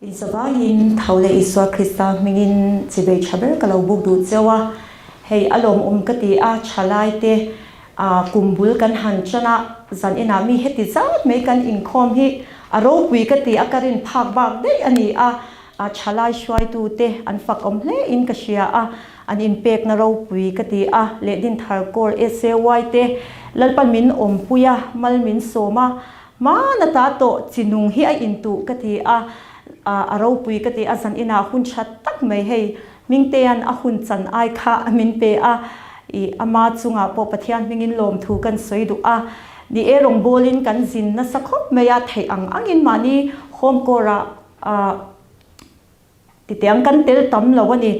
Insawahin thaule iswa Krista mingin chibe chaber kalau bukdu cewa hei alom kati a chalai te kumbul kan hanchana zan ina mi heti zat me kan inkhom hi aro pui kati akarin phak bak dei ani a chalai shwai tu te an fak hle in kashia a an impact na ro pui kati a le din thar kor SAY te lalpan min puya mal min soma ma na ta to chinung hi a intu kati aro pui kati azan ina hun chat tak mai hei mingtean a hun chan ai kha amin pe I ama chunga po pathian mingin lom thu kan soidu ni erong bolin kan zin na sakhop meya thei angin mani hom kora titiang kan tel tam lawani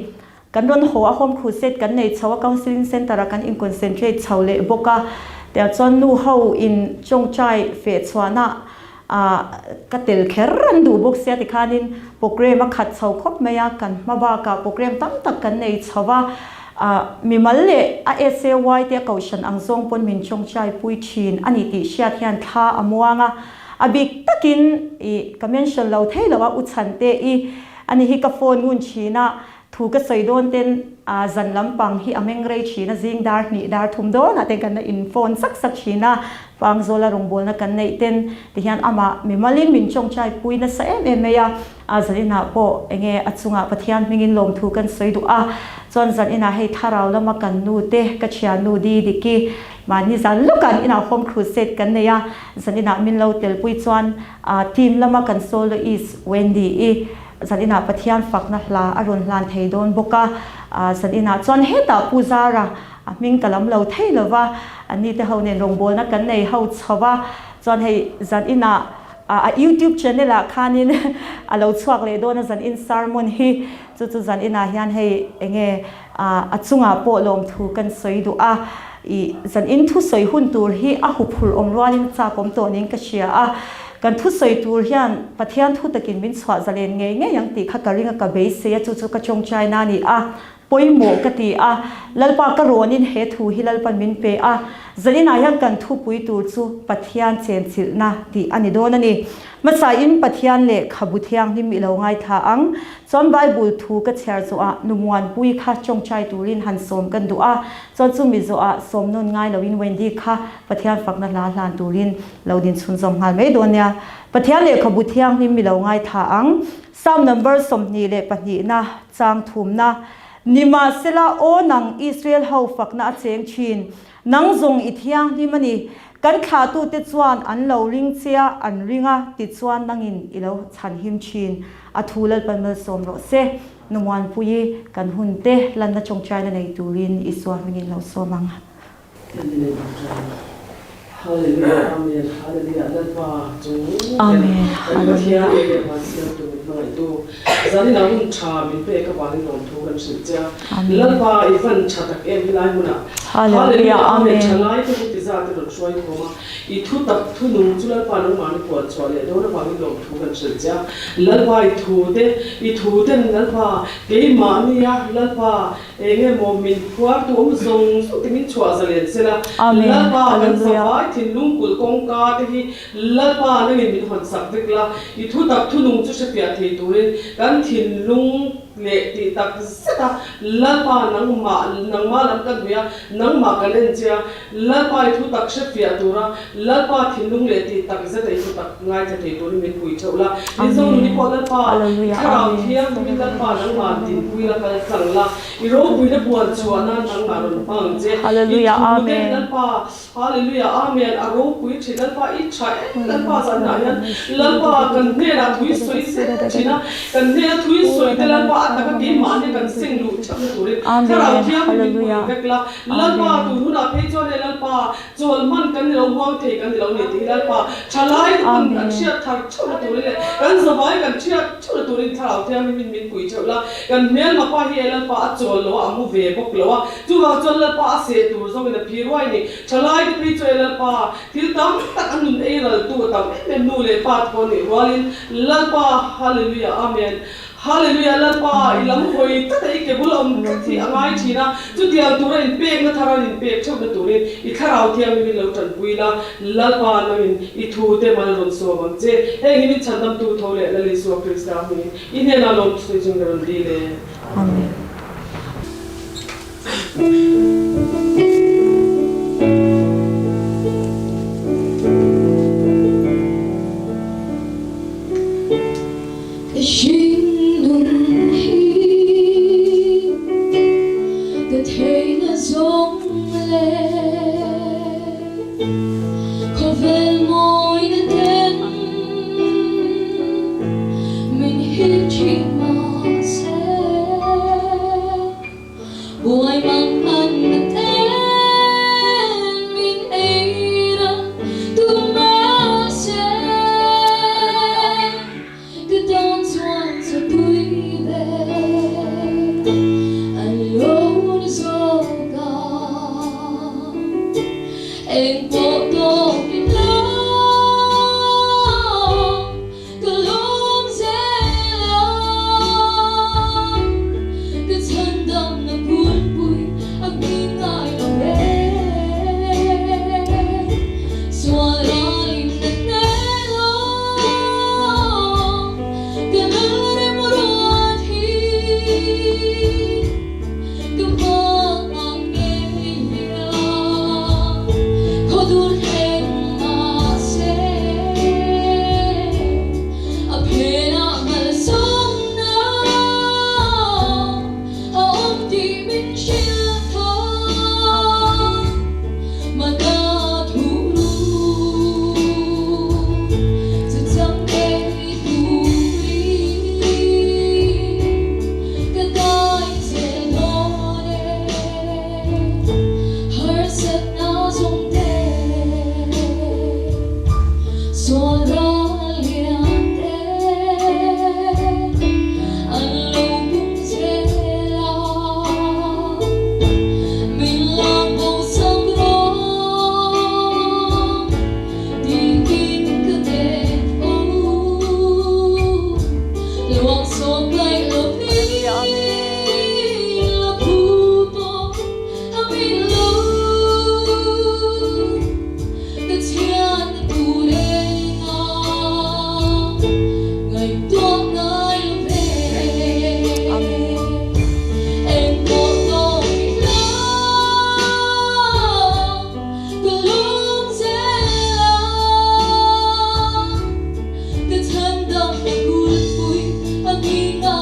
kan ron ho a hom khuset kan nei chawa counseling center kan in concentrate chawle boka te chon nu ho in chongchai fe chwana katel kherran du bok sia tikhanin program khat chau khop meya kan mawa ka program tam tak kan nei chawa mi malle SAY te kaushan angzong pon min chongchai pui thin ani ti siat hian tha amuanga abik takin I convention lo thei lawa uchante ani hi ka phone ngun china thu ka soidon ten zan lampang hi ameng rei china jing dar ni dar thumdo na te kan in phone sak china pang zola rongbol na kan nei ten ti hian ama mi malin min chongchai pui na sa ya azalina po enge achunga pathian mingin lom thu kan soidu chon zan ina hei Thlarau lama kan nu te ka chia nu di diki mani zan lukan ina home crusade kan neya zan ina min lo tel pui chuan team lama kan solo is Wendy zan ina pathian fakna hla arun hlan thei don boka zan ina chon heta puzara ming kalam lo thei lova ani te honen rongbol na kan nei ho chawa chon hei zan ina YouTube channel khanin alo chuak le don zan in sermon hi chu zan ina hian hei enge achunga po lom thu kan soidu I zan in thu soi hun tur hi huphur omrwalin cha kom to ning ka sia kan thu soi tur hian pathian thu takin min chwa zalen nge yang ti kha karinga ka be se chu ka chongchai na ni poimo kati lalpa ka ronin he thu hi lalpan min pe zalina yang kan thupui tur chu pathian Chenchilhna ti ani don ani masa in pathian le khabuthiang ni mi lo ngai tha ang chon Bible thu ka chher chu numuan pui kha chongchai turin han som kan du chon chu mi zo somnon ngai lovin Wendy kha pathian fakna la hlan turin lodin chhun zom ngal me don ya pathian le khabuthiang ni mi lo ngai tha ang Psalm number somni le pahni na chang thumna nima sela nang Israel ho fakna cheng chin nazawng ithiang ni mani kan kha tu te chuan an lo ring chia an ringa ti chuan nangin ilo chan him chin athulal panmal som ro se nuwan pui kan hunte lan na chongchai na nei turin iswa mingin lo somang Hallelujah, amen, hallelujah, amen, hallelujah. Zani na hun cha min pe ka bani nom thu kan sin cha lalpa ifan cha tak em hilai muna hallelujah amen chalai te ti za te ro shoi khoma I thutak thunung chu lalpa nang mani po chole do na bani nom thu kan sin cha lalpa I thu te lalpa ke ma ni ya lalpa enge mo min puar tu zong su ti min chwa zalen sela lalpa kan sa thinlung kul kong ka te hi lalpa nang min hon sak dekla I thutak thunung chu se pia the turin kan thinlung le ti tak seta lalpa nang ma lam kan bia nang ma kalen chia lalpa thu tak she pia tura lalpa thinlung le ti tak zeta thu tak ngai ta the turin min pui chola ni Zonuni po lalpa Thlarau thiam min lalpa nang ma tin pui la kal changla I ro pui na buan chuana nang ma ron pang je hallelujah amen lalpa hallelujah amen aro pui thi lalpa I tha lalpa san na lalpa kan ne ra thui soi se china kan ne thui soi te lalpa ataka ke mane kan sing lu cham turin Thlarau thiam hallelujah vekla lalpa tu huna phe chone lalpa chol man kan lo wang the kan lo ne ti lalpa chalai kan chia thar chona turin kan zawai kan chia chona turin Thlarau thiam min pui chola kan mel ma pa hi lalpa chol lo amu ve bok lo chu wa chol lalpa se tur zong in phirwai ni chalai ke phi chol lalpa thil tam tak anun ei ral tu tam em nu le pat ko ni walin lalpa hallelujah amen Hallelujah lalpa ilam hoi tatai ke bulom kathi angai thina chu tiang tura in pek na tharan in pek chau na turin I Thlarau thiang min lo tan puila lalpa no in I thu te mal ron so bang che heng in chandam tu thole la li so krista mi in he na lom se jing ron di le Amen. Nazawng có về môi nên tên mình hít chỉ mà sẽ buổi mang ăn nên tên mình ấy ra tu mà sẽ cứ đón xuân cho tui về anh lâu rồi em bộ đồ kim long cứ lom dễ lòng cứ chân đầm là cuốn bụi ác nghi ngại lòng em xóa ra im nặng nề lòng cứ lỡ em một đôi thì cứ mơ ngang nghe dur heng ma se apena mal song na om ti min shil tha mana thu lu zu chang ke tu ri ka dai se no ne harsatna zong so ra liền anh lâu cũng dễ lòng mình làm bầu sông đó tìm kín cứ đẹp luồng sông lạnh lấp đi là khu tô mình lâu cứ chian tu đêm ngày tuốt ngày về em có tôi lòng từ lúc dễ lòng cứ thân đầm là cuốn bụi ác nghi ngại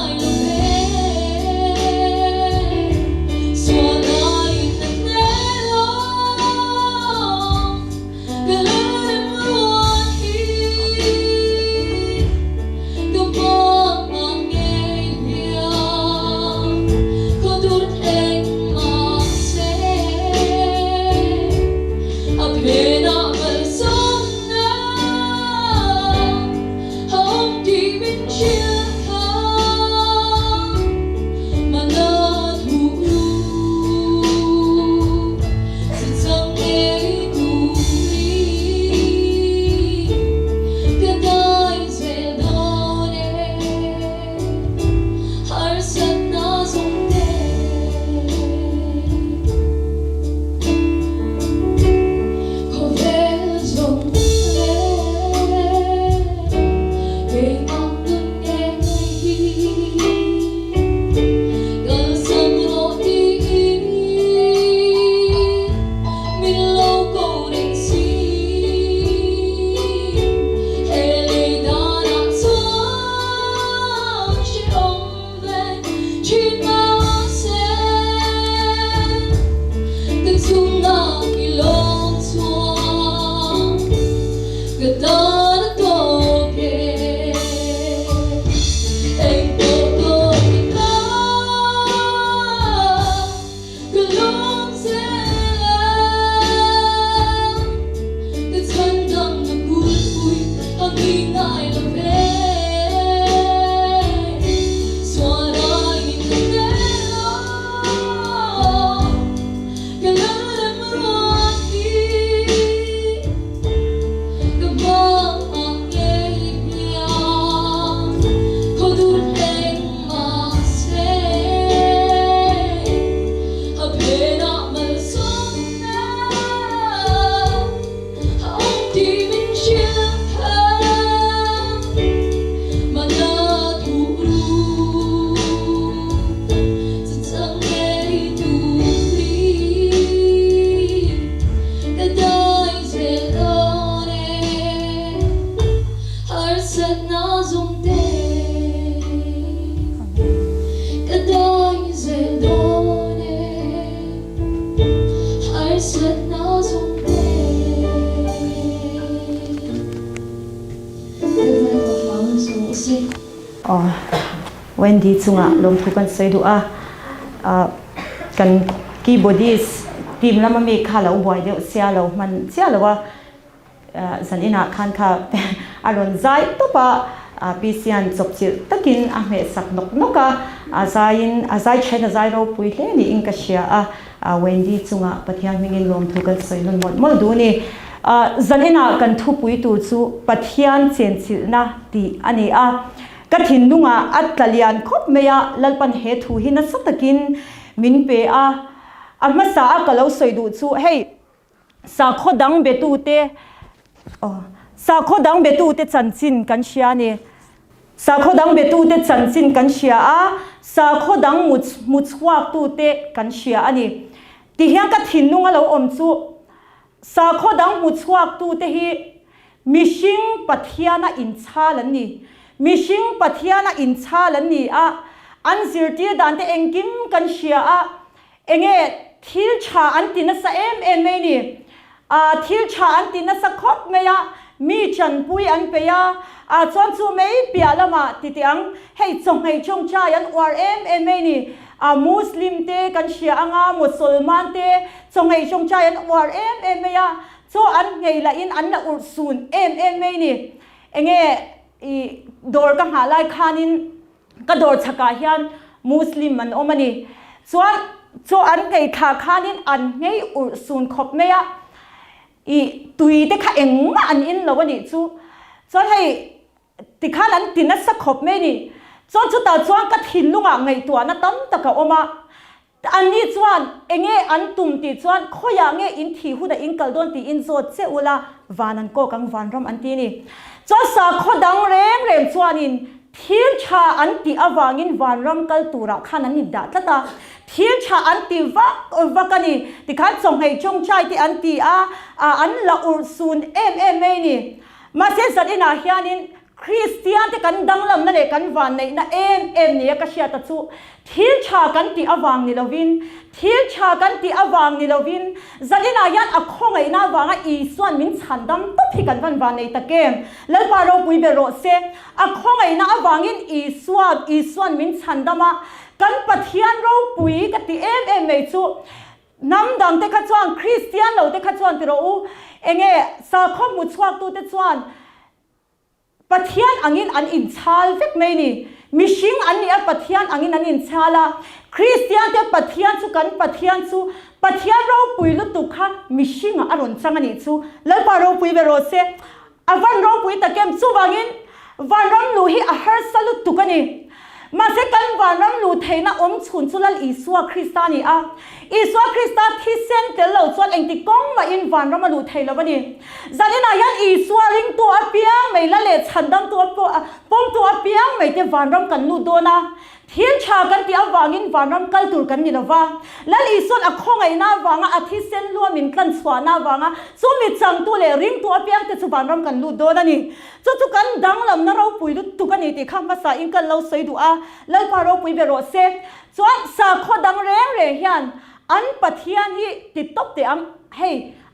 อ๋อเวนดีจุงะลมทุกันใส่ดูกันกีบอดี้ทีมแล้วมันมีข่าวเราบ่อยเดียวเสียเรามันเสียเราว่าสันนิษฐานคันค่ะอารมณ์ใจตัวปะปีเสียนจบจิตตะกินเมสักนกใจใช้ใจเราปุยเล่นี่อิงกัเชียเวนดีจุงะปะเทียนมิงินลมทุกันใส่นุ่นหมดดูนี่สันนิษฐานกันทุปุยตูจูปะเทียนเจียนจิตนะตีอันนี้กฐินลุงอัตเลียนคบเมียลัลปันเหตุหินัสตะกินมินเปมาสากะเราสวยดูจูเฮ้สาขดังเบตูเตสาขดังเบตูเตจันจินกันเชียนี่สาขดังเบตูเตจันจินกันเชียสาขดังมุดวักตูเตกันเชียอันนี้ที่เฮียกฐินลุงเราอมจูสาขดังมุดวักตูเตฮีมิชิงปัทยานาอินชาลันนี่มิชิงปัทยานาอินชาลันนี่อันซิร์ตีดันเตเองกิมกันเชียเองทิลชาอันตินัสเอ็มไม่นี่ทิลชาอันตินัสคบเมียมีจันปุยอันเปียจวนจูไม่เปียละมาติดยังให้จงให้จงใจอันวาร์ไม่นี่มุสลิมเตกันเชียมุสลิมเตจงให้จงใจอันวาร์ไม่ยโซอันไงละอินอันละอุดซูนไม่นี่เองดอร์กังหาไลขานินก็ดอร์ชักยันมุสลิมมันอมันนี่ส่วนอันไงขาขานินอันไงอุสุนขบเมียตุยเด็กเองมาอันอินแล้ววันนี้ส่วนให้ติขานันตินัสขบเมียนี่ส่วนตาส่วนก็ทิ้งลุงไงตัวนั้นตั้มตะกะอมาอันนี้ส่วนเองอันตุ่มติส่วนข้อยางอินทีหูดอินกัลดอนตีอินโซเซอุลาวานันโกกังวานรำอันตีนี่จนสาขดังเร่งชวนินทิลชาอันตีอวางินวานรำกัลตูระขานันนิดาตาทิลชาอันตีวักนี่ที่ขันส่งให้จงใจที่อันตีอันละอุซูนไม่นี่มาเสียสัตย์อินาเฮียนินคริสเตียนที่กันดังลำนั่นเองกันวันในนั่นนี่ก็เชียร์ตัดสู้ทิลชากันตีอวางนิลวินทิลชากันตีอวางนิลวินจันนายันอักขงไอ้น่าวางอีส่วนมินฉันดำตุ๊พิกันวันในตะเกมแล้วปาเราปุยเบโรเซอักขงไอ้น่าวางินอีส่วนมินฉันดำกันปะเทียนเราปุยกันตีไม่สู้น้ำดังเตะขจวนคริสเตียนเราเตะขจวนที่เราเองสาขมุดสวกตัวเตะจวนปะเทียนอังอินอันอินชาลฟิกไม่นี่มิชิงอันนี้ปะเทียนอังอินอันอินชาลาคริสเตียนเตปะเทียนสุกันปะเทียนสุปะเทียนเราปุยลุตุค่ะมิชิงอารมณ์จังอันนี้สุแล้วปาเราปุยเบโรเซวันเราปุยตะเกมสุวังอินวันรำลูฮีอาหารสลุตุกันนี่มาเสกันวันรำลูเทน่าชุนสุลอีสัวคริสตานี่อีสัวคริสตาที่เซนเตลเราส่วนเองที่กงมาอินวันรำมาลูเทแล้ววันนี้จันนายันอีสัวลิงตัวเปียงไม่ละเลฉันดำตัวป้องตัวเปียงไม่เทวันรำกันลูโดนะทิลชากันที่วางินวันรำกัลตุกันนี่ละว่าแล้วอีส่วนอักขงไอ้น่าวางอาทิเซนลัวมินกันสวาน่าวางสมิจังตัวเลริงตัวเปียงที่สุวันรำกันลูโดนะนี่จุกันดังลำนั้นเราปุยลุตุกันนี่ที่ข้ามภาษาอิงกันเราใส่ดูแล้วพาเราปุยเบโรเซส่วนสาขดังเร่งยันอันปะเทียนที่ติดตบเตียงเฮ้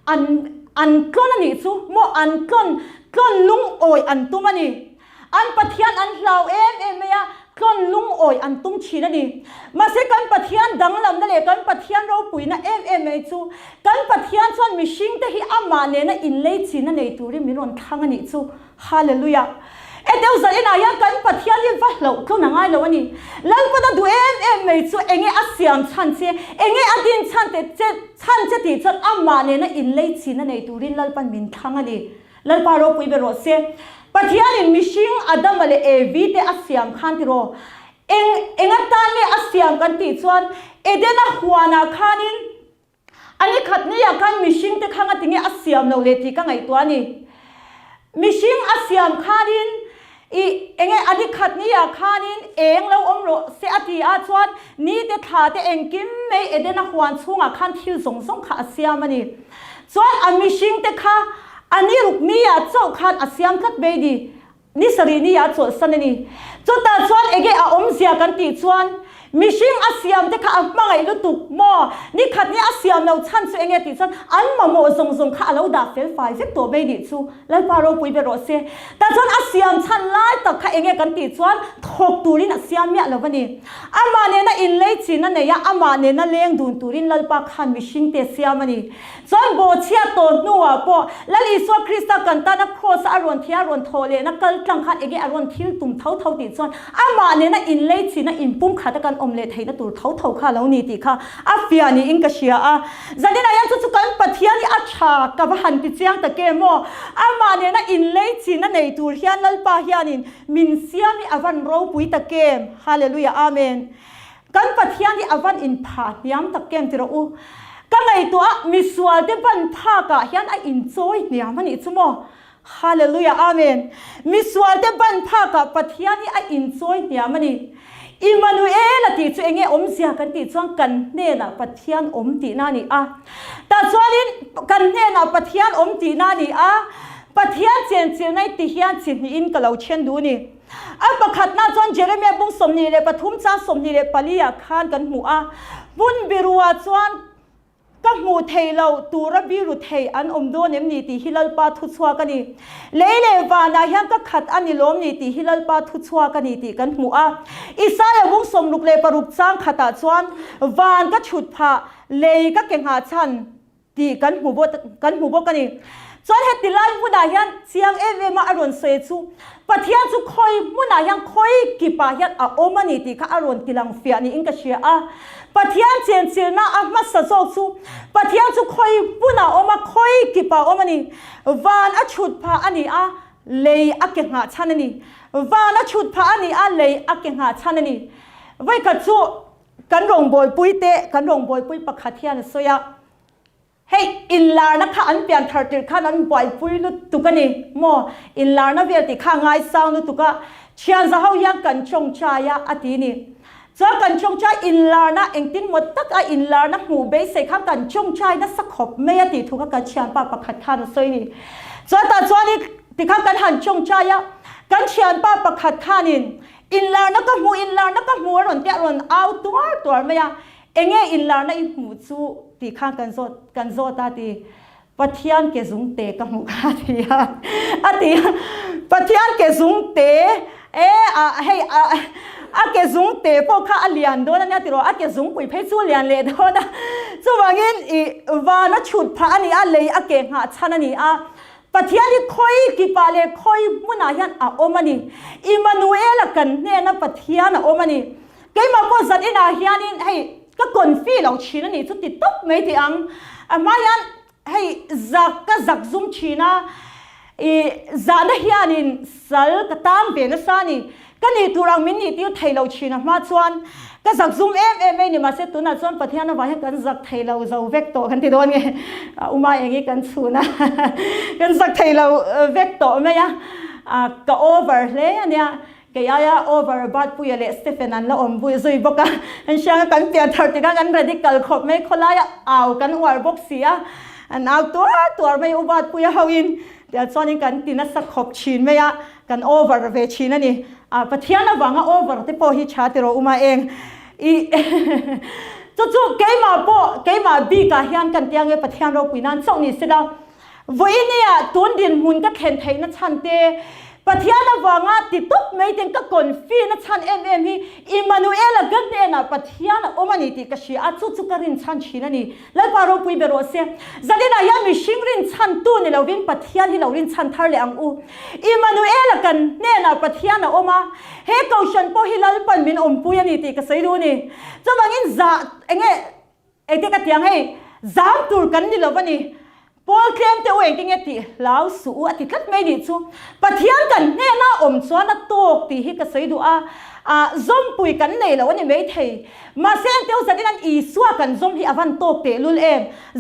อันกล้นนี่ซูโมอันกล้นลุงโอยอันตุ้มนี่อันปะเทียนอันเราไม่กล้นลุงโอยอันตุ้มชีนั่นนี่มาเสกันปะเทียนดังลำนั่นเองกันปะเทียนเราปุยนะไม่ซูกันปะเทียนส่วนมิชิงแต่ที่อามาเนี่ยนะอินเลจีนั่นเองตัวนี้มีรอนทางนี่ซูฮาเลลูยาเดี๋ยวจะน่ายังกันปะเทียนยิ่งว่าเราก็นั่งไงแล้ววันนี้แล้วก็ต้องดูไม่ซูเองอาเซียนชันเสียเองอาดินชันเตชันเจติจนอามาเนี่ยนะอินเลจีนั่นเองตัวนี้แล้วปันมินทางนี่แล้วพาเราปุยเบโรเซปะเทียนมิชิงอดัมเลวีเตอาเซียนขันติโรเองตานเนี่ยอาเซียนกันติจวนเดน่าหัวนาขันินอันนี้ขัดนี่อยากกันมิชิงเตขังติงอาเซียนเราเลติกันไงตัวนี้มิชิงอาเซียนขันินเองอันนี้ขัดนี่อยากขันินเองเราอมโรเสียทีอาจวนนี่เตถาเตเองกิมไม่เดน่าหัวช่วงขันทิลส่งขาอาเซียนมันนี่จวนอันมิชิงเตข้าอันนี้ลูกมีอาจจะขันอาเซียนกัดเบดีนี่สรีนี่อาจจะสันนี่จนแต่ชวนเองอาอมเสียกันติชวน มิชิงอาเซียมจะข้ามาไงลุตุกมอนี่ขัดนี้อาเซียมเราชั้นสุเองติดชั้นอันมาโมซงข้าเราด่าเฟลไฟเฟกตัวไม่ดิซูแล้วพาเราปุยไปรอเสียแต่ชั้นอาเซียมชั้นไล่ตักข้าเองกันติดชั้นทกตูรินอาเซียมเนี่ยแล้ววันนี้อามาเนี่ยนะอินเลยจีนั่นเนี่ยอามาเนี่ยนะเลี้ยงดูตูรินลัลปาขันมิชิงเตเซียมันนี่ชั้นโบเชียโตนัวปอแล้วอิสวาคริสต์กันตานักโคสอารวนที่อารวนโทเลนักกัลจังขัดเองอารวนทิลตุ่มเท่าติดชั้นอามาเนี่ยนะอินเลยจีนะอินปุ่มขัดกันอมเลทให้นะตัวเท่าข้าแล้วนี่ติค่ะอาเฟียนี่อิงกเชียจะได้นายจุกันปะเทียนี่อาชากับหันติเจียงตะเกมอามาเนี่ยนะอินเลยจีนะในตัวเฮียนัลปาเฮียนินมินเซียนี่อวันโรปุยตะเกมฮาเลลูยาอาเมนกันปะเทียนี่อวันอินพาเนียมตะเกมติระอูก็ไงตัวมิสวาเดบันพากะเฮียนไออินโซยเนี่ยมันอีสมอฮาเลลูยาอาเมนมิสวาเดบันพากะปะเทียนี่ไออินโซยเนี่ยมันอีอิมานูเอลติช่วยเงอมเสียกันติช่วงกันเนน่ะปะเทียนอมตีนานี่แต่ส่วนนี้กันเนน่ะปะเทียนอมตีนานี่ปะเทียนเจียนในติเฮียนสิอินกับเราเช่นดูนี่ประคัดหน้าจวนเจเรเมียบุ้งสมนีเลยปฐุมจ้าสมนีเลยปลียคานกันหัวบุญบิรัวจวนก็หมูเทเราตูระบิรุเทอันอมโดนเอ็มนี่ตีฮิลลปาทุชัวกันนี่เลวานายังก็ขัดอันนี้ล้มนี่ตีฮิลลปาทุชัวกันนี่ตีกันหัวอิสายบุ้งสมลุกเลปรุกจ้างขัดจวนวานก็ฉุดผาเลยก็เก่งหาชันตีกันหูบกันนี่จวนเหตุไล่มุนายันเสียงเอเวมาอารมณ์เสจูปะเทียนจุคอยมุนายังคอยกิปายันโอมานี่ตีข้าอารมณ์ติลังเฟียนี่อิงกเชียปะเทียนเจียนน่ามาสะโจจูปะเทียนจุคอยมุนาอมาคอยกิปาโอมานี่วานชุดพาอันนี้เลยเก่งหาชันนี่วานชุดพาอันนี้เลยเก่งหาชันนี่ไว้กระจุกันรองบอยปุยเตะกันรองบอยปุยปะขัดเทียนสวยเฮ้ยอินลาร์นักข้าอันเปลี่ยนทาร์ติข้านั้นบ่อยปุยลุตุกันนี่โมอินลาร์นักเวทีข้าง่ายสาวลุตุกะเชียนจะเขาอยากกันชงชายอดีนี่จะกันชงชายอินลาร์นักเองตินหมดตักอินลาร์นักหูเบสเซ่ข้ากันชงชายนักสักขบไม่ยติถูกกันเชียนป้าประคัดข้านะสวยนี่จะแต่ส่วนนี้ที่ข้ากันหันชงชายกันเชียนป้าประคัดข้านี่อินลาร์นักก็หูอินลาร์นักก็หูรอนเตะรอนเอาตัวไม่ยาเองอินลาร์นักหูจูตีข้างกันโซตาตีปะเทียนเกซุงเตะกับหมูกาตีตีปะเทียนเกซุงเตะให้เกซุงเตะพวกข้าเลียนโดนเนี่ยตีเราเกซุงปุยเพชรสู้เลียนเลยโดนจู่ว่างี้วานะฉุดพระนี่เลยเก่งหาชันนี่ปะเทียนนี่ค่อยกี่ปาเลยค่อยมุนายันโอมานี่อิมานูเอลกันเนี่ยนะปะเทียนโอมานี่เกี่ยมาพอสัตว์อินาเฮียนี่ให้ก็คนฟีเราชีนั่นนี่สุดติดตุ๊บไม่ที่มายันให้จักซุ่มชีนะจานเฮียนินสัลก็ตามเป็นสานี่ก็นี่ตัวเรามินิที่ไทยเราชีนะมาชวนก็จักซุ่มนี่มาเสร็จตัวนั้นชวนปะเทียนว่าให้กันจักไทยเราจะเวกโตกันที่โดนไงอุมาอย่างนี้กันสูนะกันจักไทยเราเวกโตไหมยะก็โอเวอร์เลยเนี่ยก็ยาโอเวอร์บัดปุยเลสเตฟนันละอมปุยซุยบอกกันเห็นเชียงกันเปลี่ยนทัดติกันเรดิคัลขบไม่คนละเอากันวาร์บอกเสียเอาตัวไม่อุบัติปุยฮาวินเดี๋ยวตอนนี้กันตินัสขบชีนไม่ยะกันโอเวอร์เวชีนั่นนี่ปะเทียนวังโอเวอร์ที่พอฮิชาติโรอุมาเองจู่ๆเกี่ยมาบีกาเฮียนกันเตียงเงปะเทียนเราปุยนั่นส่งนี่สิดาวันนี้ตุนดินมุนก็เข็นไทยนั่นชันเตปะเทียนวังติดตุ๊บไม่ถึงก็คนฟีนั่นชันฮีอิมานูเอลกันเดน่ะปะเทียนโอมันนี่ติกษีจู่ๆก็รินชันชีนั่นนี่แล้วพาเราปุยเบโรเซียจะได้นายามีชิงรินชันตู้นี่เราวินปะเทียนที่เรารินชันทาร์เลอังอูอิมานูเอลกันเนี่ยน่ะปะเทียนโอมาเฮกาวชันพอฮิลาลปันมินอมปุยนี่ติกษีดูนี่จะบางอินจะเองที่กันเตียงให้จามตูกันนี่เราวันนี้พอเคลมเตวเองที่เงี้ยตีลาวสู้อติดลัดไม่ดีชูปะเทียนกันเนี่ยน่าอมชวนน่าตกตีฮิกษดูซอมปุยกันเนี่ยแล้ววันนี้ไม่เทมาเส้นเตวสันนั้นอีสัวกันซอมฮิอวันตกเตลุล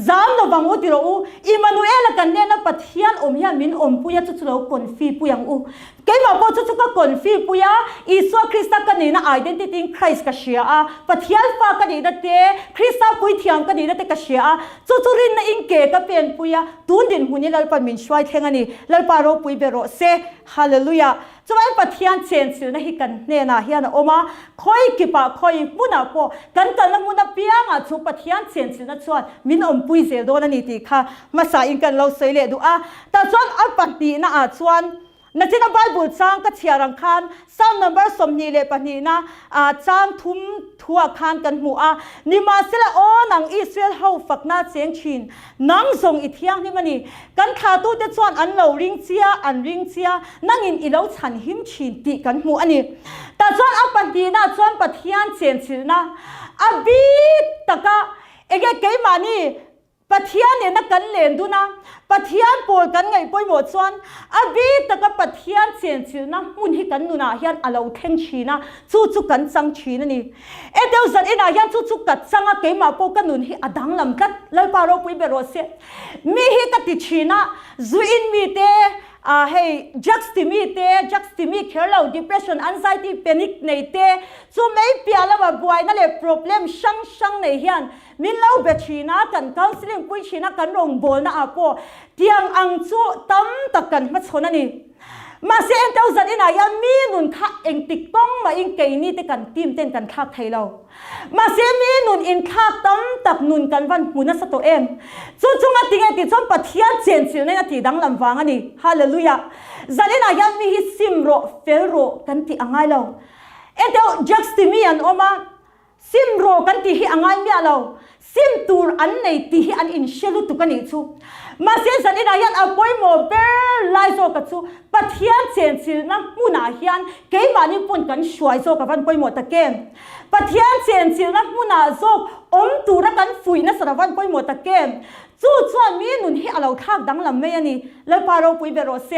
จามเราบังอุติเราอิมานูเอลกันเนี่ยน่าปะเทียนอมยามินอมปุยจุดเราคนฟีปุยังเกี่ยมาพอจุดก็คนฟีปุยอีสัวคริสต์กันเนี่ยน่า identity in Christ ก็เชียปะเทียนฟ้ากันเนี่ยเตคริสต์ปุยเทียมกันเนี่ยเตก็เชียจุดรินน่ะอิงเกก็เป็นปุยตุนดินหุ่นนี่เราปะมินช่วยเท่านี้เราปะเราปุยเบโรเซฮาเลลูยา จะไว้ปะเทียนเชียนสินะฮิกันเนี่ยนะเฮียนะโอมาคอยกิปะคอยมุนาโปกันละมุนเปียงชูปะเทียนเชียนสินะชวนมินปุยเซลโดนันนี่ตีค่ะมาสาอินกันเราเสยเลดูแต่ชวนอันปันตีนะชวนนั่นที่นับไบเบิลจ้างก็เชียรังคันซ้ำนับเบอร์สมนีเลปันนี้นะจ้างทุ่มทัวคันกันหัวนี่มาเสละโอนังอิสราเอลเขาฝักหน้าเสียงชินนังส่งอิทยังนี่มันนี่กันขาตู้เด็ดส่วนอันเราริงเชียอันริงเชียนั่งอินอีเราฉันหิมชินติกันหัวนี่แต่ส่วนอันปันดีนะส่วนปัทยานเสียนชินนะบีตะกะเอกเกยมานี่ปัทยานเนี่ยนักกันเล่นดูนะปัทยานปวดกันไงป่วยหมดส่วนบีตะกะปัทยานเสียนชินนะมุนให้กันนูนะเฮียนเราเข่งชีนะจู่กันจังชีนั่นนี่เดี๋ยวสันเอ็นเฮียนจู่กันจังเกยมาปกันนุนให้ดังลำกัดแล้วปารปุยเบโรเซมีให้กัดติชีนะจุอินมีเตให้juxtimi เคร์เรา depression anxiety panic ในเตจู่ไม่เปียแล้วว่าบ่อยนั่นแหละ problem ช่างในเฮียนมินเล่าเบชีนะกัน counseling ปุยชีนะกันรงบอลนะอาโปเตียงอังจู่ตั้มตะกันมาชนนั่นนี่มาเสียเจ้าสันอินายันมีนุนข้าเองติดต้องมาอิงเกยนี่แต่กันทีมเต้นกันข้าไทยเรามาเสียมีนุนอินข้าตั้มตักนุนกันวันมุนัสตัวเองจู่งาติงติดช่องปัทยานเชียนสิวในนาทีดังลำวางอันนี้ฮาเลลูยาสันอินายันมีฮิซิมโรเฟลโรกันที่อ่างไงเราเดี๋ยวจักสติมีอันออกมาซิมโรกันที่อ่างไงมีเราซิมตูร์อันในที่อันอินเชลุตุกันอีกชูมาเสียสันนิษฐานเอาไปโมเบลไลโซกับชูปัทยานเชียนสินะมุนาเฮียนเกยมานี่ปุ่นกันช่วยโซกับวันไปโมตะเกมปัทยานเชียนสินะมุนาโซตูระกันฟุยนะสารวันไปโมตะเกมจู่มีนุนให้เราทักดังลำไม่ยันนี่แล้วพาเราปุยเบโรเซ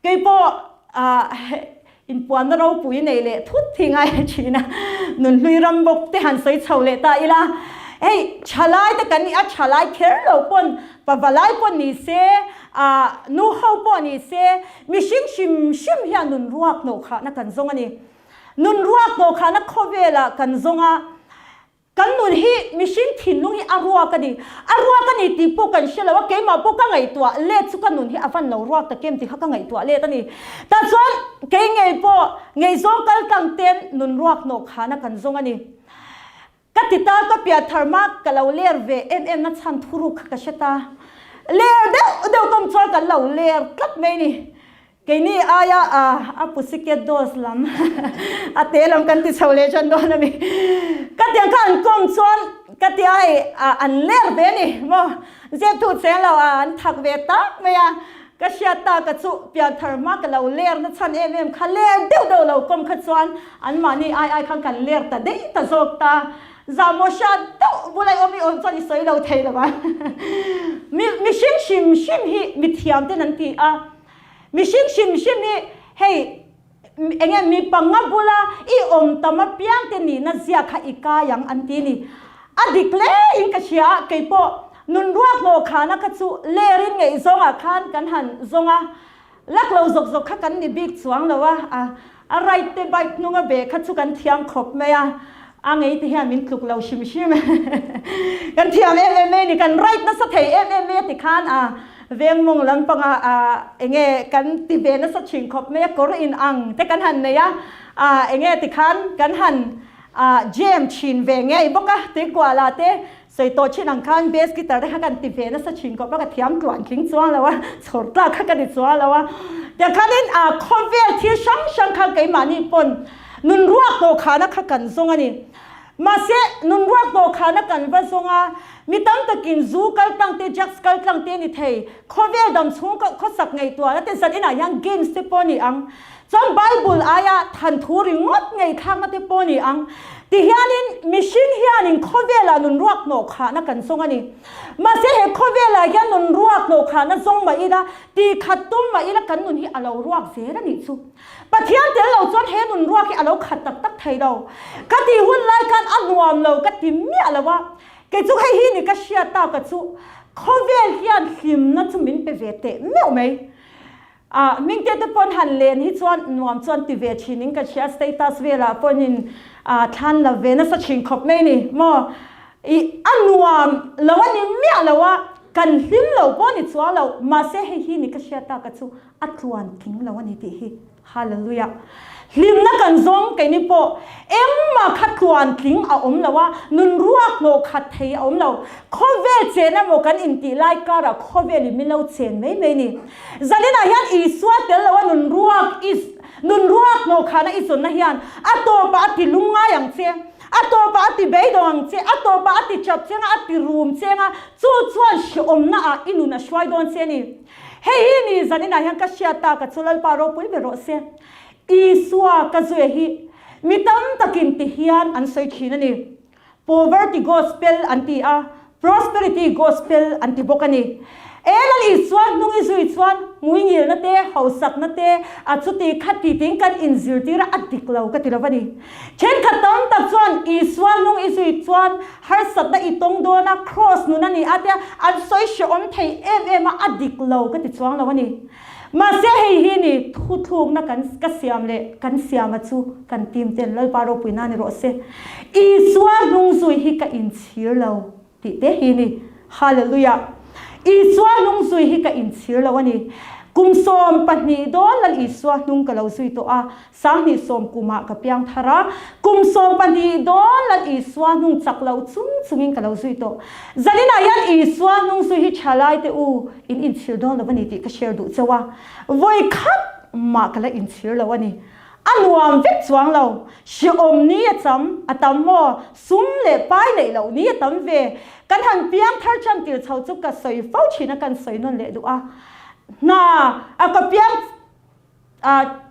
เกยโปอินปวนเราปุยในเละทุกทิ้งไงชีนะนุนลุยรำบกที่หันใส่เฉาเละตาอีละเฮ้ยชาลายแต่กันนี่ชาลายเคร์เราปนปะวลายปนนี่เสนูเฮาปนนี่เสมีชิมเฮียนุนรัวกโนขานักกันซงอันนี้นุนรัวกโนขานักโคเวล่ะกันซงกันนุนฮีมีชิมถิ่นลุงฮีรัวกันนี่ตีพวกกันเชื่อว่าเกมมาพวกกันไงตัวเล็ดสุกันนุนฮีอฟันเรารัวแต่เกมที่เขากันไงตัวเล็ดตันนี้แต่ส่วนเกมไงพวกไงซงกันตั้งเต้นนุนรัวกโนขานักกันซงอันนี้กัติตาก็เปียธรรมะกับเราเลี้ยเวนัดชันทุรุขกัชตาเลี้ยเดี๋ยวกำชอกันเราเลี้ยกลับไม่นี่แกนี่ปุสิเกตโดสลัมเตลัมกันที่ชาวเลชันโดนนะมีกัติยังกันกำชอนกัติอันเลี้ยเวนี่มั้งเจ้าทุกเสียงเราอันทักเวตักไม่ก็เชียตากระจุเปียธรรมะกับเราเลี้ยนัดชันคันเลี้ยเดี๋ยวเรากำขจรอันมานี่ข้างกันเลี้ยแต่เด็กแต่โซกตาจามอชาตัวบุไลอมีอนจันสวยเราเทละบ้านมีชิมฮีมีเทียมเท่นั้นทีมีชิมฮีเฮ้ยเองมีปังงับบุลาอีอมตามเปียงเทนี่น่าเสียข้าอีกายังอันทีนี่ดิกเล่อินกัชยาเก็บปอนุนรัวโนขานักจู่เลรินไงซงขันกันหันซงลักเราจกข้ากันนี่บิ๊กสวงแล้วว่าอะไรเตะใบนุ่งเบะขัดจู่กันเทียมขบไหมไงที่เฮียมินคลุกเราชิมกันเทียมนี่กันไรนั่นสะเทยติขันเวียงมงลังปังเงี้ยกันติเวนั่นสะชิงขบไม่ก็รินอังแต่กันหันเนี่ยเงี้ยติขันกันหันเจมชินเวงเงี้ยบอกว่าติกว่าลาเต้ใส่ตัวชินังคันเบสกิตาร์ได้กันติเวนั่นสะชิงขบแล้วก็เทียมกวนคิงจ้วงแล้วว่าสดตาข้ากันดิจ้วงแล้วว่าแต่คันนี้คอมเวลที่ช่างข้าเกี่ยมานี่ปนนุนรัวโตขานักกันซงอันนี้มาเสนุนรัวโตขานักกันว่าซงมีตั้งตะกินซูกัลตั้งเตจักกัลตั้งเตนี่เทยข้อเวดำสูงก็สักไงตัวแล้วแต่สัตว์นี่ยังเกมสเตปนี่อังจนไบเบิลทันทูริงดไงข้างมาเตปนี่อังที่เฮียนินมิชินเฮียนินข้อเวลานุนรัวโตขานักกันซงอันนี้มาเสเหข้อเวลาเฮียนุนรัวโตขานักซงมาอีละตีขัดตุ้มมาอีละกันนุนที่เรารัวเสียแล้วนี่ซูปัทยานเดี๋ยวเราจนเห็นนุนรัวที่เราขัดตักไทยเรากัดที่หุ่นไล่กันอันวมเรากัดที่เมียเราว่าเกิดจุให้หินี่ก็เชียตากัดจุข้อเวลเฮียนหิมนั่นจุมินไปเวเตเมียวไหมมิงเตตปนหันเลนที่จวนนวมจวนติเวชินิงก็เชียสเตตัสเวลาปนินท่านละเวนัสชิงขบไม่นี่มออันวมเราวันนี้เมียเราว่ากันหิมเราปนิจวนเรามาเสให้หินี่ก็เชียตากัดจุอัดวันกิงเราวันนี้ที่หิ ฮาเลลูยาลิมนักกันซงกันนี่ปอมาขัดขวานทิ้งเอาแล้วว่านุนรัวโนขัดเทียแล้วข้อเวเจนะโมกันอินติไลการะข้อเวลิมิเลวเจนไม่นี่จะเล่นอะไรยันอีสวดเดลว่านุนรัวโนขัดนะอีสุนนะยันอัตโตปะติลุงง่ายอย่างเจอัตโตปะติเบย์ดองเจอัตโตปะติจับเจงอัตติรูมเจงจู่ชวนนะอินุนะช่วยโดนเจนี่เฮ้ยนี่จะเล่นอะไรยันก็เชียตากับสุลปารอปุยเบโรเซอีสวาก็จะฮีมิตัมตะกินติฮิอันอันสวยชีนั่นนี่ poverty gospel อันที่prosperity gospel อันที่บอกกันนี่ลันอีสวานุ่งอีสุยสวานงุยเงี้ยนั่นเต้harsatnaเต้อัดสุดที่ขัดติทิ้งกันอินซิลที่ระอัดติกเลากันที่เราวันนี้เช่นขัดต้นตัดสวานอีสวานุ่งอีสุยสวาน harsatna อีตรงโดนcrossนู่นนั่นนี่อันสวยชมไทยมาอัดติกเลากันที่สวานเราวันนี้มาเสียให้นี่ทุกนักกันเสียมเลยกันเสียมาชูกันทีมเต้นเลยปารอปุยนานี่รอเสอีสวานุ่งสุยฮิกันอินซิลเราติเตให้นี่ฮาเลลูยาอีสวานุ่งสุยฮิกันอินซิลเราวันนี้กุมสมปันนี้โดนลันอีสวานุ่งกับเราสุยตัวสามีสมกุมากับยังทาระกุมสมปันนี้โดนลันอีสวานุ่งจักเราจุงกับเราสุยตัวจะได้นายันอีสวานุ่งสุยฮิชาไลเตอูอินซิลโดนเราวันนี้ที่ก็เชียร์ดูเจ้าว่าวัยคัดมากันแล้วอินซิลเราวันนี้อันวามวิจวังเราชิอมนี้จำอัตมอสุ่มเล่ไปเล่เรานี้ตั้มเวกันหันเปียงทัดจันติลชาวจุกกับใส่เฝ้าชินักันใส่นนเล่ดูน่ากับเปียง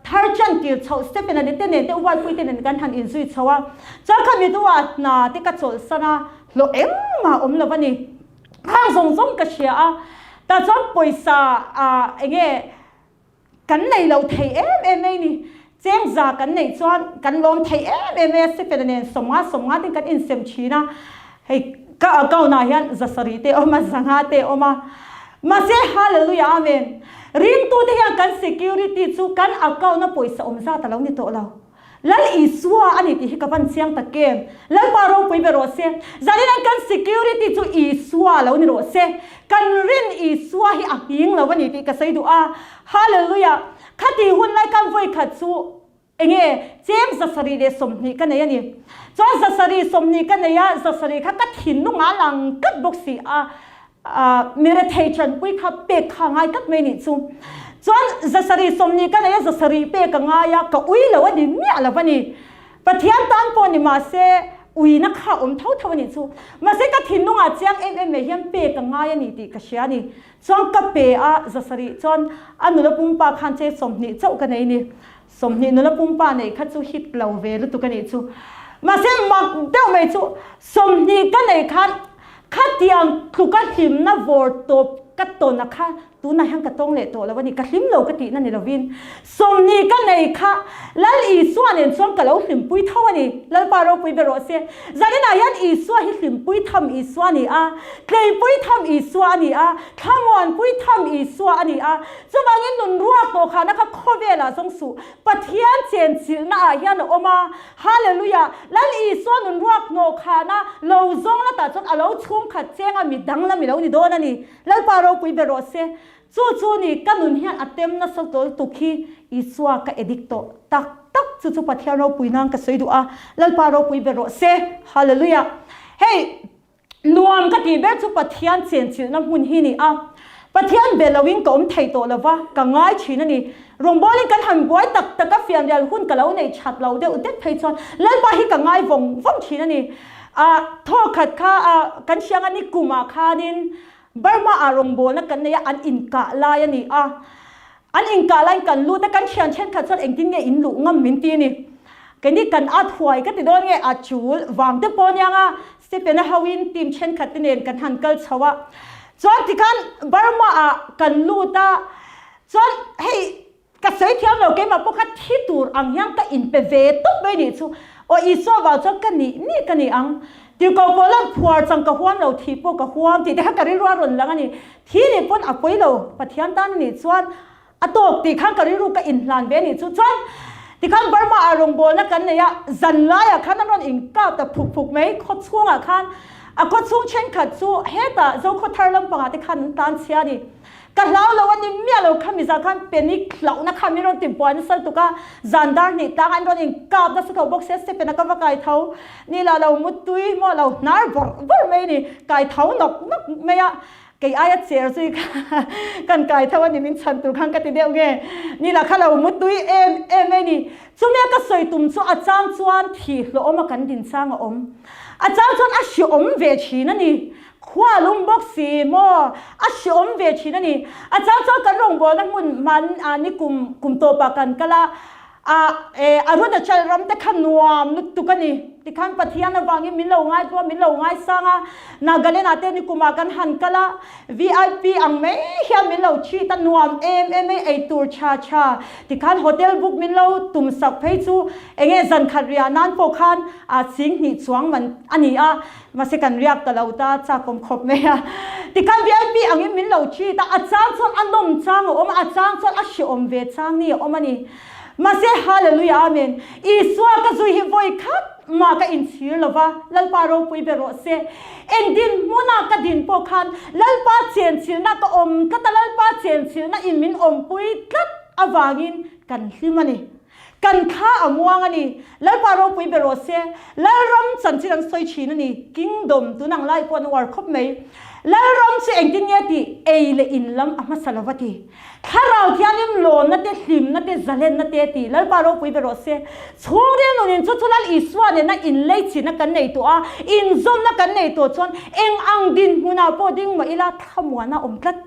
ทัดจันติลชาวสเตปนันเต้นเต้วันคุยเต้นกันหันอินซุยชาวจะขมิตัวน่าที่กัดโจสนะโลมาเราวันนี้ข้างส่งกับเชียแต่จอมปุยซาเงี้ยกันในเราเทนี่เจ้งจากกันในจวนกันลมไทยสิเป็นเนี่ยสมงาที่กันอินเซมชีนะให้ก็เอาเก่าหน่ายันจะสรีเตอมาสังหาเตอมาเสียฮาเลลูยาอาเมนริมตัวที่ยังกัน security จูกันเอาเก่าน่ะป่วยสมซาตะเรานี่โตเราแล้วอีสัวอันนี้ที่กับพันเสียงตะเกมแล้วปารองไปเบโรเซจะได้กัน security จูอีสัวเรานี่โรเซกันรินอีสัวให้อักยิงเราวันนี้ที่ก็ใส่ดูฮาเลลูยาขัดที่หุ่นไล่กันไว้ขัดสู้เงี้ยเจมส์สรีเดสมนีกันเนี่ยนี่จวนสรีสมนีกันเนี่ยสรีข้าก็ถิ่นนุ่งอาลังกัดบุกสีมีเรทเฮชันปุ้ยข้าเป็กข้างไงกัดไม่นิจุจวนสรีสมนีกันเนี่ยสรีเป็กข้างไงก็อุ้ยแล้ววันนี้เนี่ยแล้ววันนี้ปะเทียนตันปอนี่มาเสอุ้ยนักข่าวเท่านี้จูมาเสกัดถิ่นนุ่งอาเจียงเมียนเป็กข้างไงนี่ตีกระเชียนี่จวนกับเปสรีจวนอันนู้นปุ่มปากขันเจสมนีเจ้ากันนี่สมนีนุลปุ่มปาเนี่ยข้าจูฮิตเราเวลุตุกันนี่จูมาเสียมักเดียวไม่จูสมนีกันเนี่ยข้าเตียงคลุกหิมนะวอร์ตบกัดตัวนะข้าตัวนั้นยังกระตงเละตัวแล้ววันนี้กัดหิมเรากตินั่นนี่เราวินสมนีกันเนี่ยข้าแล้วอีส่วนเนี่ยส่วนกับเราหิมปุ้ยเท่าวันนี้แล้วปาเราปุ้ยเบโรเซียจะได้นายันอีส่วนหิมปุ้ยทำอีส่วนนี่เคยปุ้ยทำอีส่วนนี่ขมวนปุ้ยทำอีส่วนนี่จะบางอย่างนุ่นรัวตัวข้านะคะข้อเวลาสงสุปะเทียนเจนจิลน่ายันออกมาฮาเลลูยาแล้วอีส่วนนุ่นรัวโนข้านะเราจงแล้วแต่จนเราชุ่มขัดเจงมีดังแล้วมีเรานี่โดนนี่แล้วปาเราปุ้ยเบโรเซียจู่นี่กันนุ่นเฮียนอัตเต็มนัสตัวตุกีอีสวากับเอดิกโตตักจู่ปะเทียนเราปุยนังกับสวยดูแล้วปาเราปุยเบโรเซฮาเลลูยาเฮ้ยนวมกับที่เบจู่ปะเทียนเจียนจิน้ำหุ่นฮีนี่ปะเทียนเบลวิงกับไทยโตแล้วว่ากับง่ายชีนั่นนี่รวมบอลกันหันบวยตักกับเฟียนเดียหุ่นกับเราในชัดเราเดียวอุดเด็ดไทยชนแล้วปะฮีกับง่ายวงชีนั่นนี่ทอขัดข้ากันเชียงอันนี้กุมาคาดินบาร์มาอารมณ์โบนักกันเนี่ยอันอินกะลายนี่อันอินกะลายกันรู้แต่กันเชียนเช่นขัดส่วนเองที่เนี่ยอินลุงมินตีนี่กันนี่กันอัดหวยก็ติดโดนเนี่ยจูลวางที่ปนยังสเปนฮาวินทีมเช่นขัดเนี่ยกันหันเกิลชาวะจนที่กันบาร์มากันรู้แต่จนเฮ้ยกัดเสียเที่ยวเราเก็บมาพวกกันที่ตัวอังยังก็อินเปเวตุไปนี่ชูโออีสว่าจนกันนี่กันนี่อังที่เขาบอกว่าผัวจังกับหัวเราที่พวกกับหัวที่เด็กกันเรียกว่ารุนแรงนี่ที่นี่พวกอับไปเราปะเทียนตันนี่ส่วนตัวที่ข้างกันเรียกว่าอินหลานเบนี่ส่วนที่ข้างบาร์มาอารมณ์โบนักกันเนี่ยจันไล่ข้างนั้นอินก้าวแต่ผูกไหมขดช่วงข้างขดช่วงเช่นขัดช่วงเฮต้าเจ้าขดทาร์ลำปังที่ข้างตันเสียนี่ กันแล้วเราวันนี้เมียเราข้ามีสักการเป็นนี่เหล่านักข้ามีรถติดปอนสันตุกะจันดาร์นี่ตั้งอันรถอิงกาบดัสเขาบอกเสียเป็นนักว่าไก่เท้านี่เรามุดตุยมั่วเราหน้าบ่ไม่นี่ไก่เท้าหนกไม่อะไก่อายเสียสิกันไก่เท่าวันนี้มินชันตุข้างกันติเดียวไงนี่แหละข้าเรามุดตุยไม่นี่ช่วงนี้ก็สวยตุ่มช่วอาจารย์ชวนที่เราอมกันดินสร้างอาจารย์ชวนอาชีอมเวชีนั่นนี่ขวาลุงบอกสีโมอาชีอมเวชีนั่นนี่อาจารย์ชวนกันลงบอลนักมันนี่กลุ่มโตปากันก็ละอารมณ์จะใช้รำแต่ขันนวมนุตุกันนี่ที่ขันปะเทียนนะวางงี้มิลล์ง่ายตัวมิลล์ง่ายสร้างนาเกเลนาเตนี่กุมากันหันก็ละ VIP อังไม่เฮียมิลล์ชีตันนวมไอตัวชาที่ขันโฮเทลบุกมิลล์ตุ่มสักเพจูเองจันขัดเรียนันพวกขันสิงหิสวงมันอันนี้มาเสกันเรียกตะลาวตาจากกรมขบเมียที่ขัน VIP อังงี้มิลล์ชีตาอาจารย์ส่วนอันนมจางอาจารย์ส่วนอาชีอมเวจางนี่มันนี่มาเสียฮาเลลูยาอาเมนอีสวาก็จุยฮิวอยคัดมาก็อินซีลว่าลัลปาโรปุยเบโรเซเอ็นดินมุนาก็ดินพอคันลัลปาเชียนซิลนักอมก็ตลัลปาเชียนซิลนักอินมินอมปุยกัดอวางินกันซิมันนี่กันข้าอมวงอันนี้ลัลปาโรปุยเบโรเซลัลรำสันสิลังสวยชีนั่นนี่กิงดมตุนังไล่ปวนวาร์คบไม่ลัลรำเสียงที่เนี่ยที่เอเลอินลำอามาสลาวตีข้าเราที่อันนี้โลนัดเตลิมนัดเตซาเลนนัดเตตีลัลปาโรปุยเบโรเซช่วงเรียนนู่นจุดลัลอิสวาเนี่ยนักอินเลชินักกันในตัวอินซอมนักกันในตัวจนเอ็งอังดินมุนาโปดิ้งมาอิลาทำวานาอมทัด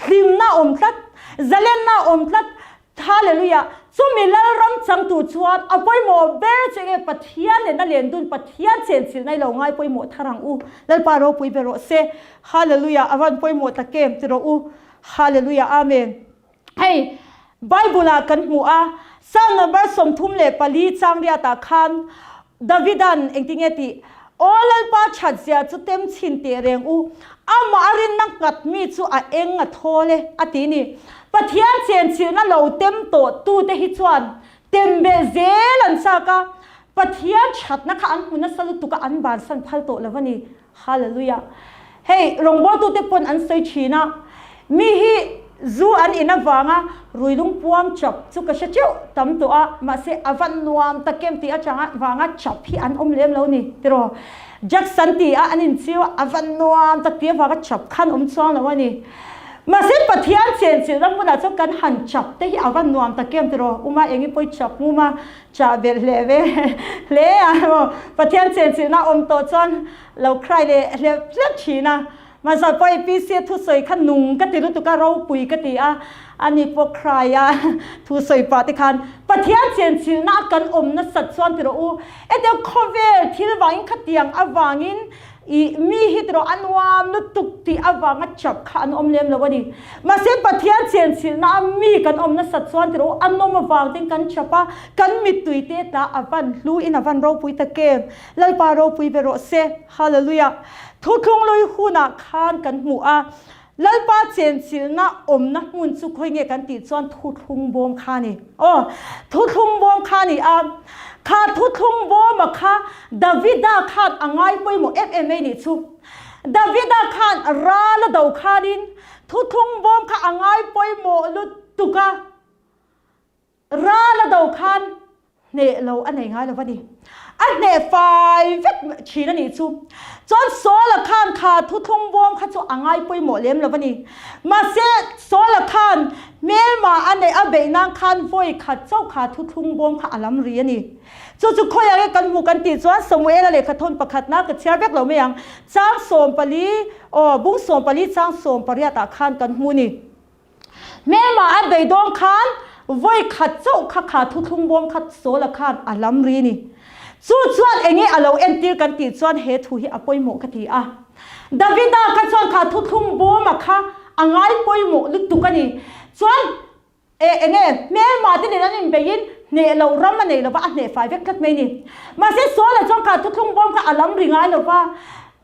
ลิมนาอมทัดซาเลนนาอมทัดฮาเลลูยาสุมิลรำจังตูชวนเอาไปโมเบลเจเอปัทยานเนี่ยนั่นเรียนดุนปัทยานเซนซิลในเราง่ายไปโมทารังอูลัลปาโรปุยเบโรเซฮาเลลูยาอวันไปโมตะเกมติโรอูฮาเลลูยาอาเมนให้ไบเบิลกันหัวซานับสมทุมเลปลีจังเรียตาคันดาวิดันเองติเงติโอลัลปาชัดเสียจุเต็มชินเตเรงอูอามารินนักกัดมีจูอาเองอะโทเลอะตีนี่ปะเทียนเซียนชิวนั่นเราเต็มโตตูเตหิจวนเต็มเบเซลันซากะปะเทียนชัดนะคะอันมุนัสลุตุกะอันบานสันพัลโตแล้ววันนี้ฮาเลลูยาเฮ้ยรงบอตูเตปนอันใส่ชีนะมีฮิจูอันอินาวังะรุยลุงพวมจับจุกเชจิวตั้มตัวมาเสอวันนวมตะเกมตีอาจารย์วังะจับพี่อันอมเลี้ยมแล้วนี่ติโรจักสันติอันอินซิวอวันนวมตะเกียบวังะจับขันอมซ้อนแล้ววันนี้มาเส้นปะเทียนเสียนสิรังมันอาจจะกันหันจับแต่ที่อาวันนวมตะเกียมติโรอุมาเองไปจับมุมาจับเบลเล่ปะเทียนเสียนสินะอมโตจนเราใครเล่ชีนะมาสไปปีเสียทุสอยขนุงก็ติรุตุกะเราปุยก็ติอันนี้พวกใครทุสอยปฏิคันปะเทียนเสียนสินะกันอมนัสัตส่วนติโรอูเดี๋ยวโคเวที่วางินขัดยังอวางินมีฮิตโรอันวามนุตุกที่อวางัดจับขันอมเลี้ยมแล้ววันนี้มาเส้นปะเทียนเสียนสินะมีกันอมนัสัตส่วนติโรอันนมวางติงกันจับปะกันมิตุยเตตาอวันลูอินอวันเราปุยตะเกมลัลปาเราปุยเบโรเซฮาเลลูยาทุกลอยหูนักขานกันหัวลัลปาเซนซิลนะอมนะมุนสุขอยเงกันติดจวนทุกบอมขานี่ทุกบอมขานี่ข้าทุกบอมข้าดาวิดาข้าอ่างไงไปหมดFMAนี่ชูดาวิดาข้าราละดาวข้าดินทุกบอมข้าอ่างไงไปหมดลุตุกะราละดาวข้าเนี่ยเราอันไหนง่ายแล้ววะดิอันเนี่ยไฟวิกชีนั่นนี่ชูจนโซละคานขาทุกบอมข้าจะอ่างไงไปหมดเลี้ยมแล้ววะนี่มาเสียโซละคานเมื่อมาอันไหนอันเบนังคานไฟข้าเจ้าขาทุกบอมข้าอลัมเรียนี่จุดๆคอยอะไรกันหูกันติดส่วนสมุเอลเลยขทนประคัดนักเชียร์เวกเราไม่ยังจ้างโสมปลีบุ้งโสมปลีจ้างโสมปริยตาคานกันหูนี่แม่มาอันเบยดองคานไว้ขัดเจ้าข้าขาทุกบอมขัดโซละคานอลัมเรียนี่ส่วนเองเอาเอ็นตีกันติดส่วนเฮตุฮิอปอยโมกติดาวิดาขัดส่วนขาทุกบอมข้าอ่างไงปอยโมลุตุกันนี่ส่วนเองแม่มาที่นี่นั่นเบยินเนี่ยเรารำมันเนี่ยเราว่าเนี่ยฝ่ายเวกกัดไม่นี่มาเสียโซ่เลยจ้องขาทุกบอมข้าอลัมริงายเราว่า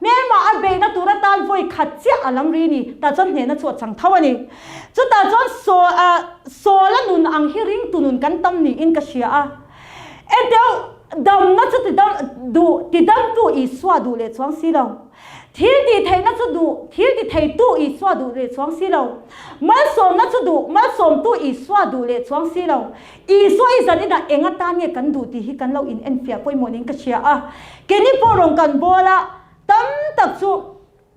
แม่มาอันเบย์นัตุระตาลไฟขัดเสียอลัมรีนี่แต่จนเนี่ยนัดสวดสังเท่านี้จุดแต่จนโซละนุนอังฮิริงตุนุนกันตั้มนี่อินกษีเดี๋ยวดำนัดจุดดำดูอีสวาดูเลยช่วงสีเรา thil ti thei na chu du thil ti thei tu I swa du le chuang si lo mal som na chu du mal som tu I swa du le chuang si lo I swa I zan ina enga tan nge kan du ti hi kan lo in en fia poi morning ka chia a keni porong kan bola tam tak chu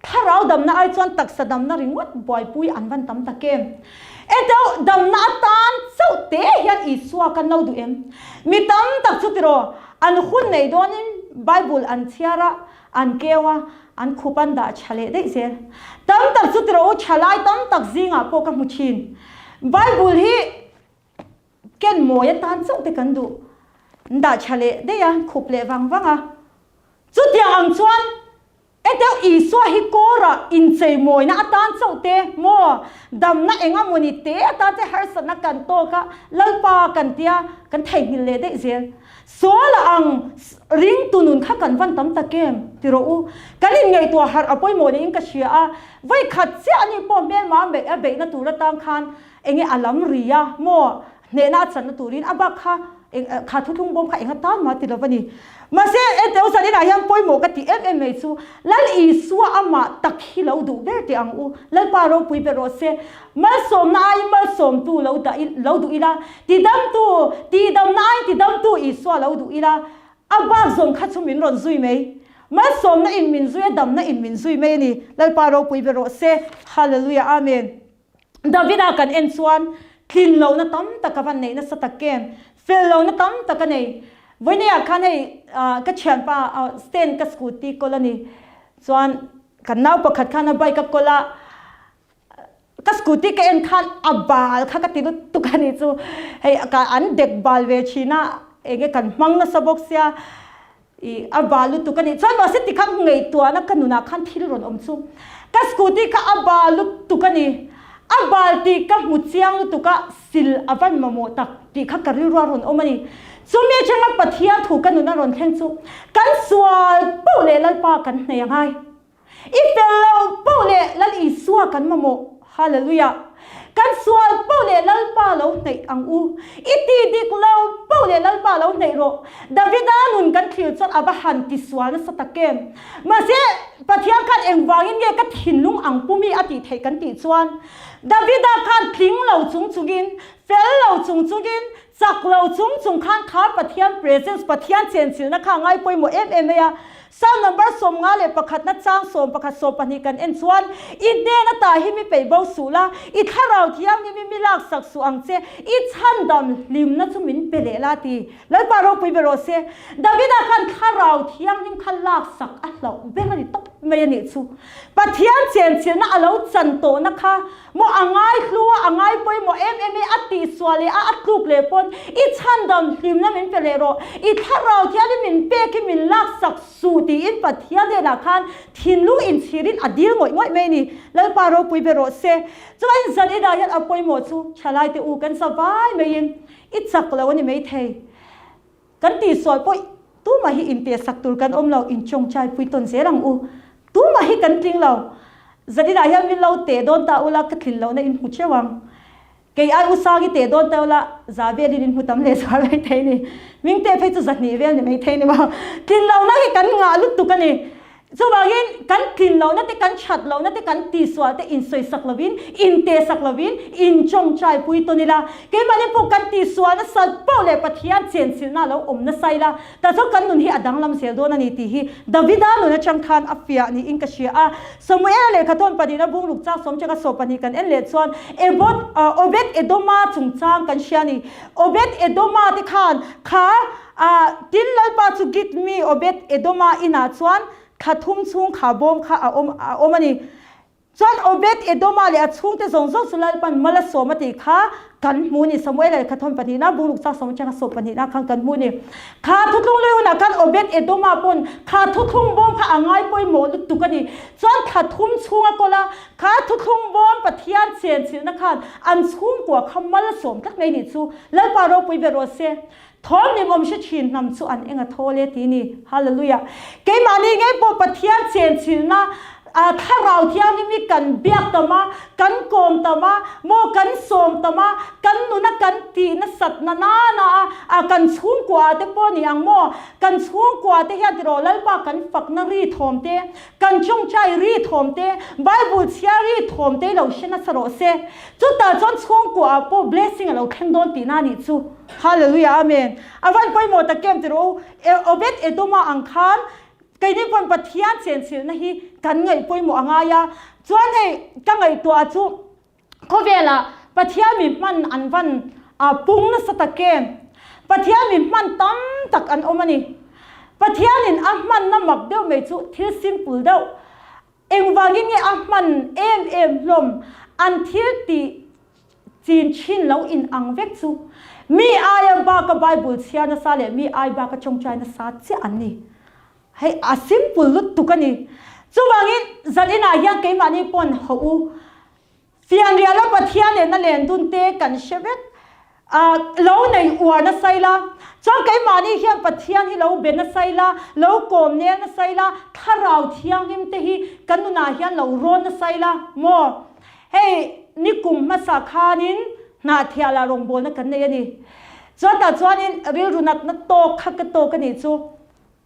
Thlarau dam na ai chuan tak sadam na ringwat boy pui an van tam takem eto dam na tan chau te hian I swa kan lo du em mi tam tak chu tiro an hun nei donin Bible an thiara an kewa an khupan da chale de zel tam tak chu tiro chalai tam tak zinga po ka muchin Bible hi ken moya tan chau te kan du da chale de ya khuple wang wanga chu tia ang chuan eto I swa hi kora in chei moi na atan chau te mo dam na enga moni te ata te harsatna kan to ka lalpa kan tia kan thei le de zel sola ang ring tunun kha kan van tam takem tiro u kalin ngai to har apoi mo in ka shia a vai khat se ani po mel ma be a be na tu la tang khan enge alam hria mo ne na chan na turin abakha kha thung bom kha enga tan ma ti lovani ma se eteu sa dina hiam poi mo ka ti em chu lal I suwa ama takhi lo du ber ti ang u lal pa ro pui be ro se mal som na ai mal som tu lo du ila ti dam nai ti dam tu I suwa lo du ila aba zong kha chu min ron zui mei mal som na in min zui dam na in min zui mei ni lal pa ro pui be ro se hallelujah amen Davida kan en chuan thin lo na tam takavan nei na satakem fel lo na tam takanei Vine a khanei ka chian pa stand ka scooty kolani chuan kan nau pakhat khana bike ka kola ka scooty ka en khan abal kha ka tinu tukani chu hei ka an dek bal ve china ege kan hmang na sabok sia I abalu tukani chuan ma se tikhang ngei tua na kanuna khan thil ron om chu ka scooty ka abalu tukani abal ti ka muchiang tuka sil avan mamo tak ti kha ka ri ron omani Sumi changa Pathian thu kan na ron thleng chu kan swal po le lalpa kan nei ngai I fellow po le lal I suwa kan mamo hallelujah kan swal po le lalpa lo nei ang u iti dik lo po le lalpa lo nei ro Davida nun kan thil chot aba han ti swal na satakem ma se Pathian kan engwangin ge ka thinlung ang pumi ati thei kan ti chuan Davida kan thling lo chung chugin fel lo chung chugin sak lo chung khan kha Pathian presence Pathian Chenchilhna kha ngai poi mo ya Psalm number som nga le pakhat na chang som pakhat so pani kan en chuan I de na ta hi mi pe bo sula I Thlarau thiam ni mi milak sak su ang che I chan dam lim na chu min pe le la ti lal pa ro pui be ro se Davida kan Thlarau thiam nim khan lak sak a hlo be ni top me ni chu Pathian Chenchilhna alo chan to na kha mo angai hluwa angai poi mo ati swale a atluk le pon I chan dam lim na min pe le ro I Thlarau thiam ni min pe ki min lak sak su ti in Pathian de na khan thinlung in sirin adil ngoi me ni lal pa ro pui be ro se chuan zan ida yan apoi mo chu chalai te u kan savai me in I chak lo ni me thei kan ti soi poi tu ma hi in te sak tur kan om lo in Tawngtaipui ton serang u tu ma hi kan tling lo zan ida yan min lo te don ta ula ka thin lo na in hu chewang Kay ai usagi te don ta ula zabe din hutam le sar lai thei ni ming te phei chu zatni vel ni mai thei ni ba tin lo na ki kan nga lut tu kani so bagin kan tin lo na te kan chat lo na te kan ti swa te in soi sak lovin in te sak lovin in Tawngtaipui to nila ke mani po kan ti swa na sal po le Pathian Chenchilhna lo om na saila ta so kan nun hi adang lam sel do na ni ti hi Davida no na chang khan afia ni in ka shia a Samuel le khaton padina bung luk chak som chaka so pani kan en le chuan obed edoma chung chang kan shia ni obed edoma ti khan kha tin lalpa chu git mi obed edoma ina chuan khathum chung kha bom kha omani chuan obed edoma le achung te zong zong sulal pan mala somati kha kan muni Samuel le khathon pani na bung luk chak som chaka so pani na khang kan muni kha thutung le na kan obed edoma pon kha thuthung bom kha angai poi mo lu tukani chuan khathum chunga kola kha thuthung bom Pathian Chenchilhna khan an chung kwa khamal som tak nei ni chu lalpa ro pui be ro se thom ni bom she thin nam chu an enga thole ti ni hallelujah ke mani ngai po Pathian Chenchilhna ถ้าเราเที่ยวนี่มีกันเบียกตมากันโกมตมาโมกันโสมตมากันนุนกันตีนสัตนานากันชุ่มกว่าเตปอนี่อังโมกันชุ่มกว่าเตเฮียติโรลัลปากันฝักนรีทอมเตกันจงใจรีทอมเตไบเบิลเชียรีทอมเตเราเชนะสโรเซจุดตาจนชุ่มกว่าปอ blessing เราเข้มโดนตีนานี่จูฮาเลลูยาอาเมนอาวันไปโมตะเกมติโรโอเบตเอโดมาอังคารcái này phần bát thiên chiến sĩ này hi cần ngày bôi mỏ ngay ya cho nên cái ngày tua chú có vẻ là bát thiên mình man ăn văn bung nó sát kem bát thiên mình man tam tak ăn ôm anh bát thiên nên man nó mặc đâu mấy chú thiếu simple đâu em vang nghe man em lom ăn thiếu thì chinfel in ang vek chú mi ai ba cái Bible chia nó sa lệ mi ai ba cái trong trái nó sa chứ anh đi hay simple lut tu kan ni chuwangin zalina yang ke mani pon ho fian ria la pathian le na len dun te kan shebet lo nei war na saila chang ke mani hian pathian hi lo ben na saila lo kom ne na saila tharau thiang him te hi kanuna hian lo ron na saila mo hey nikum masa khanin na thiala rong bol na kan nei ani chota chuanin ril runat na to kha ka to kan ni chu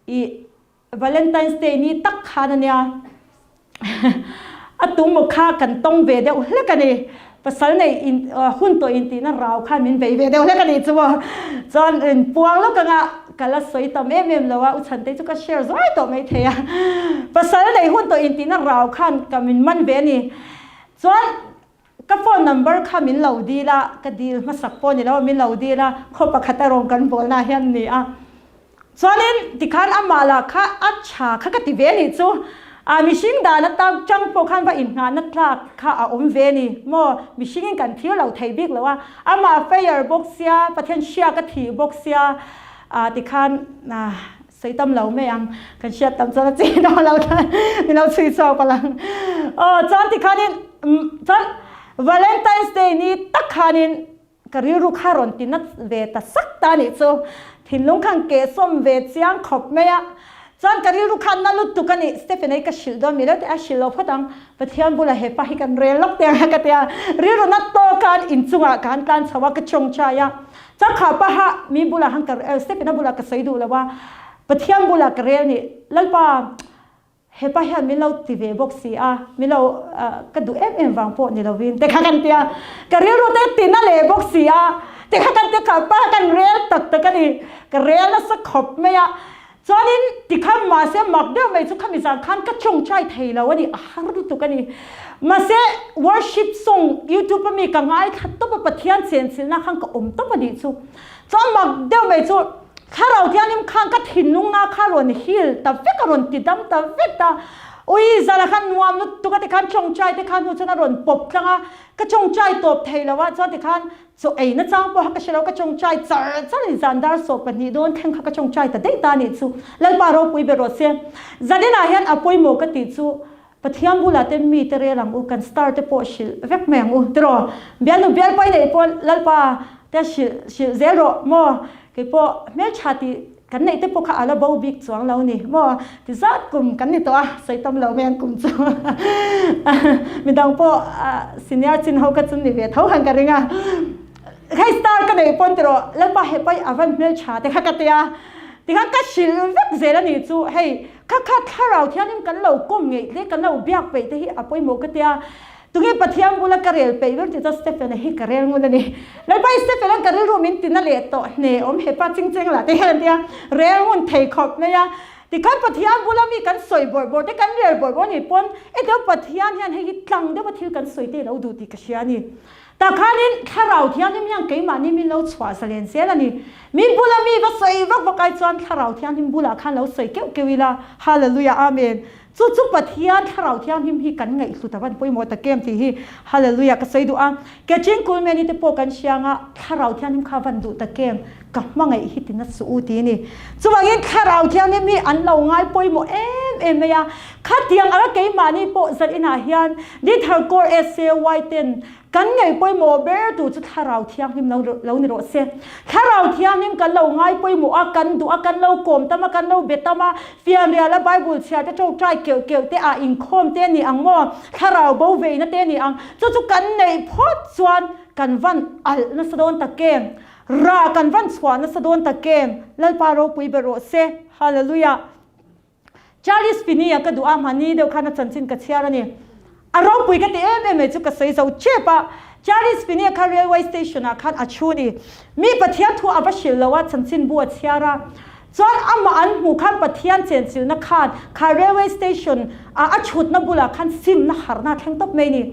I Valentine's Day ni tak khana nia atung mo kha kan tong ve de hle kan ni pasal nei in hun to in ti na raw kha min ve ve de hle kan ni chuwa chon in puang lo ka nga kala soi tam em lawa u chan te chu ka share zoi to mai theya pasal nei hun to in ti na raw khan ka min man ve ni chon ka phone number kha min lo di la ka dil ma sak po ni lo min lo di la kho pa khata rong kan bol na hian ni a Soalnya dikhan amala kha acha kha kati veni chu mishing da na tam chang po khan ba in nga na thla kha veni mo mishing kan thil lo thei bik lo ama fair box ya pathian shia ka thi box ya dikhan na seitam lo me ang kan shia tam chana chi do lo ni lo chui so palang chan dikhanin chan Valentine's Day ni takhanin kariru kharon tinat ve ta sak ta ni chu thinlung khang ke som ve chiang khop meya chan kariru khan na lut tu kani Stephanie ka shil do mirat a shilo phatang pathian bula he pa hi kan rel lok te ka te riru na to kan in chunga kan tan chawa ka chong cha ya cha kha pa ha mi bula hang ka Stephanie bula ka saidu lawa pathian bula ka rel ni lalpa he pa hian mi lo ti ve boxi mi lo ka du em wang po ni lo win te kha kan tia kariru te tin na le boxi te kha kan te kha pa kan rel tak tak ani ka rel na sa khop me ya chonin ti kham ma se mak de me chu khami za khan ka chung chai thei lo ani har du tu kani ma se worship song YouTube mi ka ngai khat to pa pathian Chenchilhna khang ka to pa ni chu chon mak de me chu Thlarau thianim khang ka thinlung na kharon hil ta vekaron tidam ta vekta oi zala khan nuam nu tu ka te khan chong chai te khan hu chana ron pop tlanga ka chong chai top thei lawa cho te khan so ei na chang po ha ka shelo ka chong chai char chali zandar so pani don theng kha ka chong chai ta dei ta ni chu lalpa ro pui be ro se zadina hian apoi mo ka ti chu pathian bula te mi te re lang u kan start te po shil vek meng u tro bianu bial pai nei pon lalpa te shil zero mo ke po mel chati kan nei te po kha ala bo big chuang lo ni mo ti zat kum kan ni to saitam lo men kum chu mi dang po senior chin ho ka chun ni ve tho hang ka ringa khai star ka nei pon tro lalpa he pai avan mel cha te kha ka tia ti kha ka shil vek zela ni chu hei kha Thlarau thianim kan lo kom ngei le kan lo biak pe te hi apoi mo ka tia tungi pathian bula karel pe wer ti Stephanie hi karel ngun ni lalpa Stephanie karel ro min tin na le to ne om he pa ching la te han tia rel ngun thei khop me ya ti khan pathian bula mi kan soi bor te kan rel bor ni pon e do pathian hian hi tlang de pathil kan soi te lo du ti ka sia ni ta khanin Thlarau thianim yang ke ma ni min lo chwa salen se la ni mi bula mi va soi va kai chuan Thlarau thianim bula khan lo soi ke wila hallelujah amen chu pathian Thlarau thianim hi kan ngai hlu taban poi mo ta kem ti hi hallelujah ka sei du ke chin kul me ni te po kan sianga Thlarau thianim kha van du ta kem ka mangai hi tin na su u ti ni chuwangin Thlarau thianim mi an lo ngai poi mo em ya khatiang ara ke ma ni po zat ina hian ni thar kor sa y10 กันไงป่วยหมอเบอร์ดูจะทาราวเทียงหิมเราในรถเสียทาราวเทียงหิมกันเราง่ายป่วยหมออากันดูอากันเราโกมตามากันเราเบตตามาเฟียเรียและไบเบิลเชียจะโจกใจเกี่ยวเตอาอิงคอมเตนี่อังมอทาราวเบาเวนะเตนี่อังจุกันในพอดส่วนกันวันอัลนัสโดนตะเกมรากันวันสวานัสโดนตะเกมเล่นปาโรปุยเบโรเซฮาเลลูยาจาริสฟินียก็ดูอามันนี่เดี๋ยวข้านัดจันจินกัเชียร์นี่อารมณ์ปุยกันที่เมจุกใส่เสาเจ็บจาริสฟินียคาเรลเวย์สเตชันข้าอัชูนี่มีปะเทียนทัวอับชิลแล้วว่าจันจินบัวเชียร์จวนอามาอันหูขันปะเทียนเจนจิลนักขันคาเรลเวย์สเตชันอัชุดนับบุลาขันซิมนักหาร์นาแข่งตบเมนี่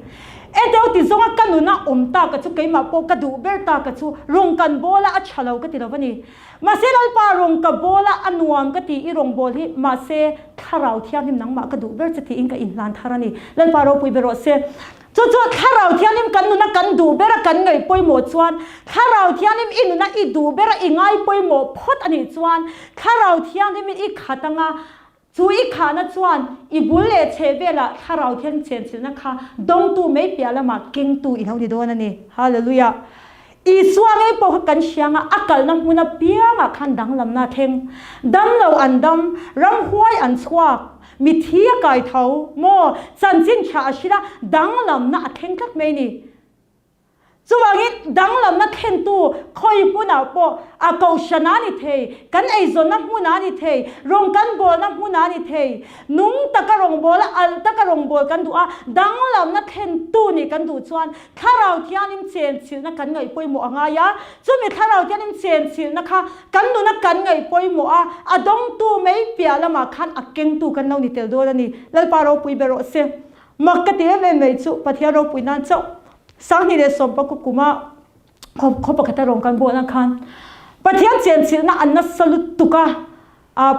เดี๋ยวที่ส่งกันนู่นน่ะตากระชูเกี่ยมาปกระดูเบอร์ตากระชูรงกันโบละอัชลาวกติเราวันนี้มาเซลปารงกับโบละอันวมกติอีรงโบที่มาเซทาราวเทียนหิมนังมากระดูเบอร์จะที่อิงกับอินลานทารานีเล่นปาโรปุยเบโรเซจู่ๆทาราวเทียนหิมกันนู่นน่ะกันดูเบอร์กันไงปุยหมดชวนทาราวเทียนหิมอินนู่นน่ะอีดูเบอร์อีไงปุยหมดพอดอันนี้ชวนทาราวเทียนหิมอีขัดตังาจู่อีขานะชวนอีบุลเล่เชเวละถ้าเราเทียนเชนสินะคะดงตูไม่เปียละมาเก่งตูอีเท่านี้ด้วยนั่นนี่ฮาเลลูยาอีสวงไอ้ปกกันเชียงอักลน้ำมุนเปียงขันดังลำนาเทงดำเราอันดำรำห้วยอันสวกมีเทียกายเท้าโมจันจินชาชิระดังลำนาเทงกักไม่นี่จู่ว่างี้ดังลำนักเห็นตู้คอยพูน่าปออาเกาชนานิเทกันไอโซนักมุนานิเทรงกันโบนักมุนานิเทนุ่งตะกะรงโบละอัลตะกะรงโบกันดูดังลำนักเห็นตู้นี่กันดูชวนถ้าเราเที่ยนิมเชนชิลนักกันไงป่วยหมอง่ายจู่มีถ้าเราเที่ยนิมเชนชิลนะคะกันดูนักกันไงป่วยหมอดงตู้ไม่เปียละมาขันเก่งตู้กันเรานี่เตลโดแล้วนี่แล้วปาเราปุยเบโรเซมักกะเตเวเมจุปะเทียเราปุยนั่นเจ้าสังนี่เดสมปกุกุมาเขาปกติรงกันโบนักขันปะเทียนเจียนสินะอันนั้นสลุตุกะ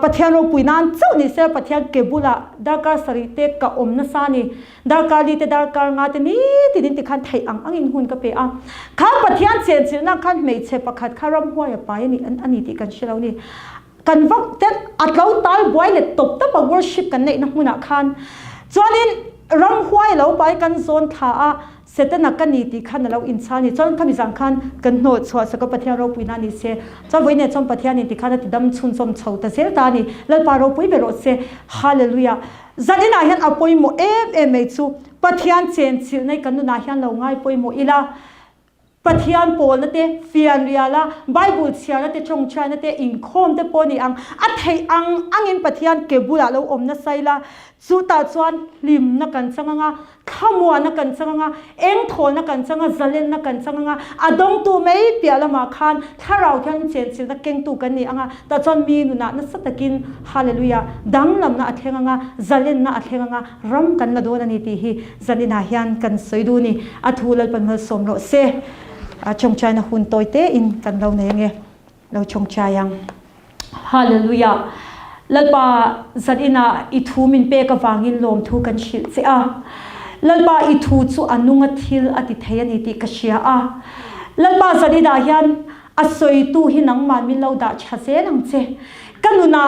ปะเทียนเราปุยนั่นเจ้านี่เสียปะเทียนเก็บุละดาร์การสริเตกะอมนัสานีดาร์การลีเตดาร์การงาเตนี่ติดินติขันไทยอังอินหุ่นกะเปะข้าปะเทียนเจียนสินะขันไม่เชปะขัดข้ารำหัวอย่าไปนี่อันนี้ติกันเชลาวนี่กันวักเต็นอัดเราตายบ่อยเลยตบตะปะ worship กันในนักมุนักขันจวนนี้รำหัวเราไปกันโซนท่าเสร็จนักกันนี่ที่ขันเราอินชานี่จนขมิสังขันกันโนดสวดสกัดปะเทียนเราปุยนานี่เสจนวันนี้จนปะเทียนนี่ที่ขันที่ดำชุนสมเฉาแต่เสร็จตานี่แล้วปาเราปุยเบโรเซฮาเลลูยาจันนี่นาเห็นอปุยโมไม่ชูปะเทียนเชนชิลในกันนู่นนาเห็นเราง่ายปุยโมอีลาปะเทียนโปนั่นเตฟิอันเรียละไบเบิลเชียนั่นเตจงใจนั่นเตอินคอมเตปอนี่อัดให้อังอินปะเทียนเก็บบุระเรานั่นใส่ละสุตาชวนลิมนักกันสังงาขมัวนักกันสังงาเอ็งโถนักกันสังงาจัลเลนนักกันสังงาดงตูไม่เปียละมาคันถ้าเราเทียนเชนสินักเก่งตูกันนี่แต่จนมีนุนะนั่นสัตกินฮาเลลูยาดังลำน่ะอัดเฮงงาจัลเลนน่ะอัดเฮงงารำกันละโดนนี่ที่ฮีจันนี่นาเฮียนกันสวยดูนี่อัฐุลปันมาสมโรเซชงใจนะหุ่นตัวเตอินกันเราเนี่ยไงเราชงใจยังฮาเลลูยาแล้วป่าจัดอินาอิทูมินเปกวางินลมทูกันชิลเสียแล้วป่าอิทูจูอนุงัทิลอติเทียนอิติกเชียแล้วป่าจัดอินายันอสวยตูหินังมันมินเราดัชเซนังเจกันนุนา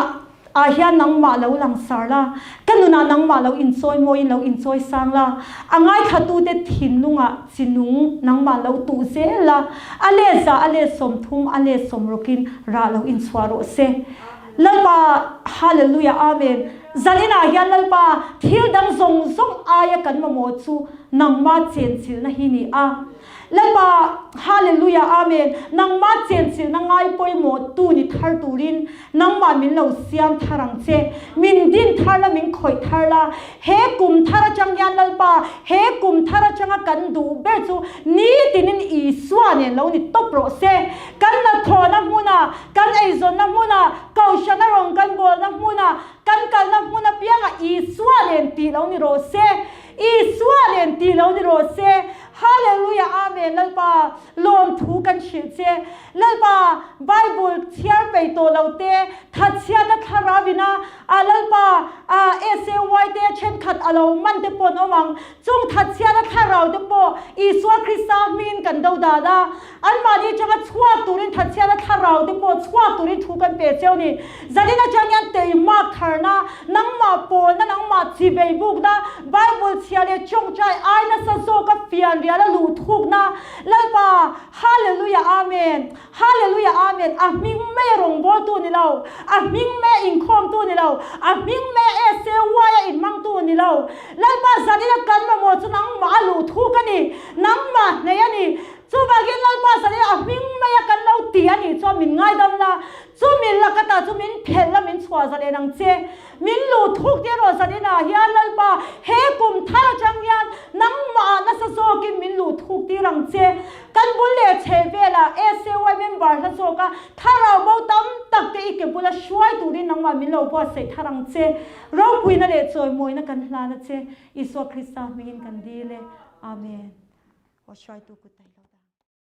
อาเฮียนังมาเราหลังสารละกันนุนานังมาเราอินซอยโมอินเราอินซอยสังละง่ายขัดตูเด็ดทินลุงจินุงนังมาเราตูเซละอเลซาอเลสมทุมอเลสมรกินราเราอินสวารเซลัลปาฮาเลลูยาอาเมนจันนี่นาเฮียลัลปาทิลดังซงซงอายกันมาโมจูนังมาเจนสิลนะฮินีลัลปาฮาเลลูยาอาเมนนังมาเจนสิลนังไงปอยโมตูนิทาร์ตูรินนังมามินเราเสียมทารังเจมินดินทาร์ละมินคอยทาร์ละเฮกุมทาร์จังยันลัลปาเฮกุมทาร์จังกันดูเบจูนี่ตินินอีสวานี่เรานี่ตบโปรเซกันละทอนักมุนากันไอโซนักมุนาเกาชนะรงกันบอลนักมุนากันนักมุนาเปียงอีสวาเลนตีเรานี่โรเซอีสวาเลนตีเรานี่โรเซฮาเลลูยาอาเมนลัลปาลมทูกันชิลเซลัลปาไบเบิลเทียร์ไปโตเราเตทัดเชียนัทฮาราวินาลัลปาเอเซวายเตเช่นขัดเรามันเตปนอมังจงทัดเชียนัทฮาราเตปอีสวาคริสตามินกันดาวดาดาอันมาดีจังชัวตุรินทัดเชียนัทฮาราเตปชัวตุรินทูกันเปเจ้านี่จันนี่นะจังยันเตยมากทาร์นานังมา ma po na nang ma chi bei buk na Bible chia le chong chai ai na sa so ka fian ria la lu thuk na lalpa hallelujah amen hallelujah amen a ming me rong bol tu ni lo a ming me in khom tu ni lo a ming me e se wa ya in mang tu ni lo lalpa zani la kan ma mo chu nang ma lu thuk ani nang ma ne ani chu ba gen lalpa zani a ming me ya kan lo ti ani chu min ngai dam la chu min la ka ta chu min phel la min chwa zani nang che min lu thuk ti ro zani na ya lalpa he kum tha chang yan nang ma na sa so ki min lu thuk ti rang che kan bul le che vela e se wa member sa so ka Thlarau bo tam tak te ke bula shwai tu ri nang ma min lo po se tharang che ro pui na le choi moi na kan hla na che Iso Krista mingin kan di le amen o shwai tu ku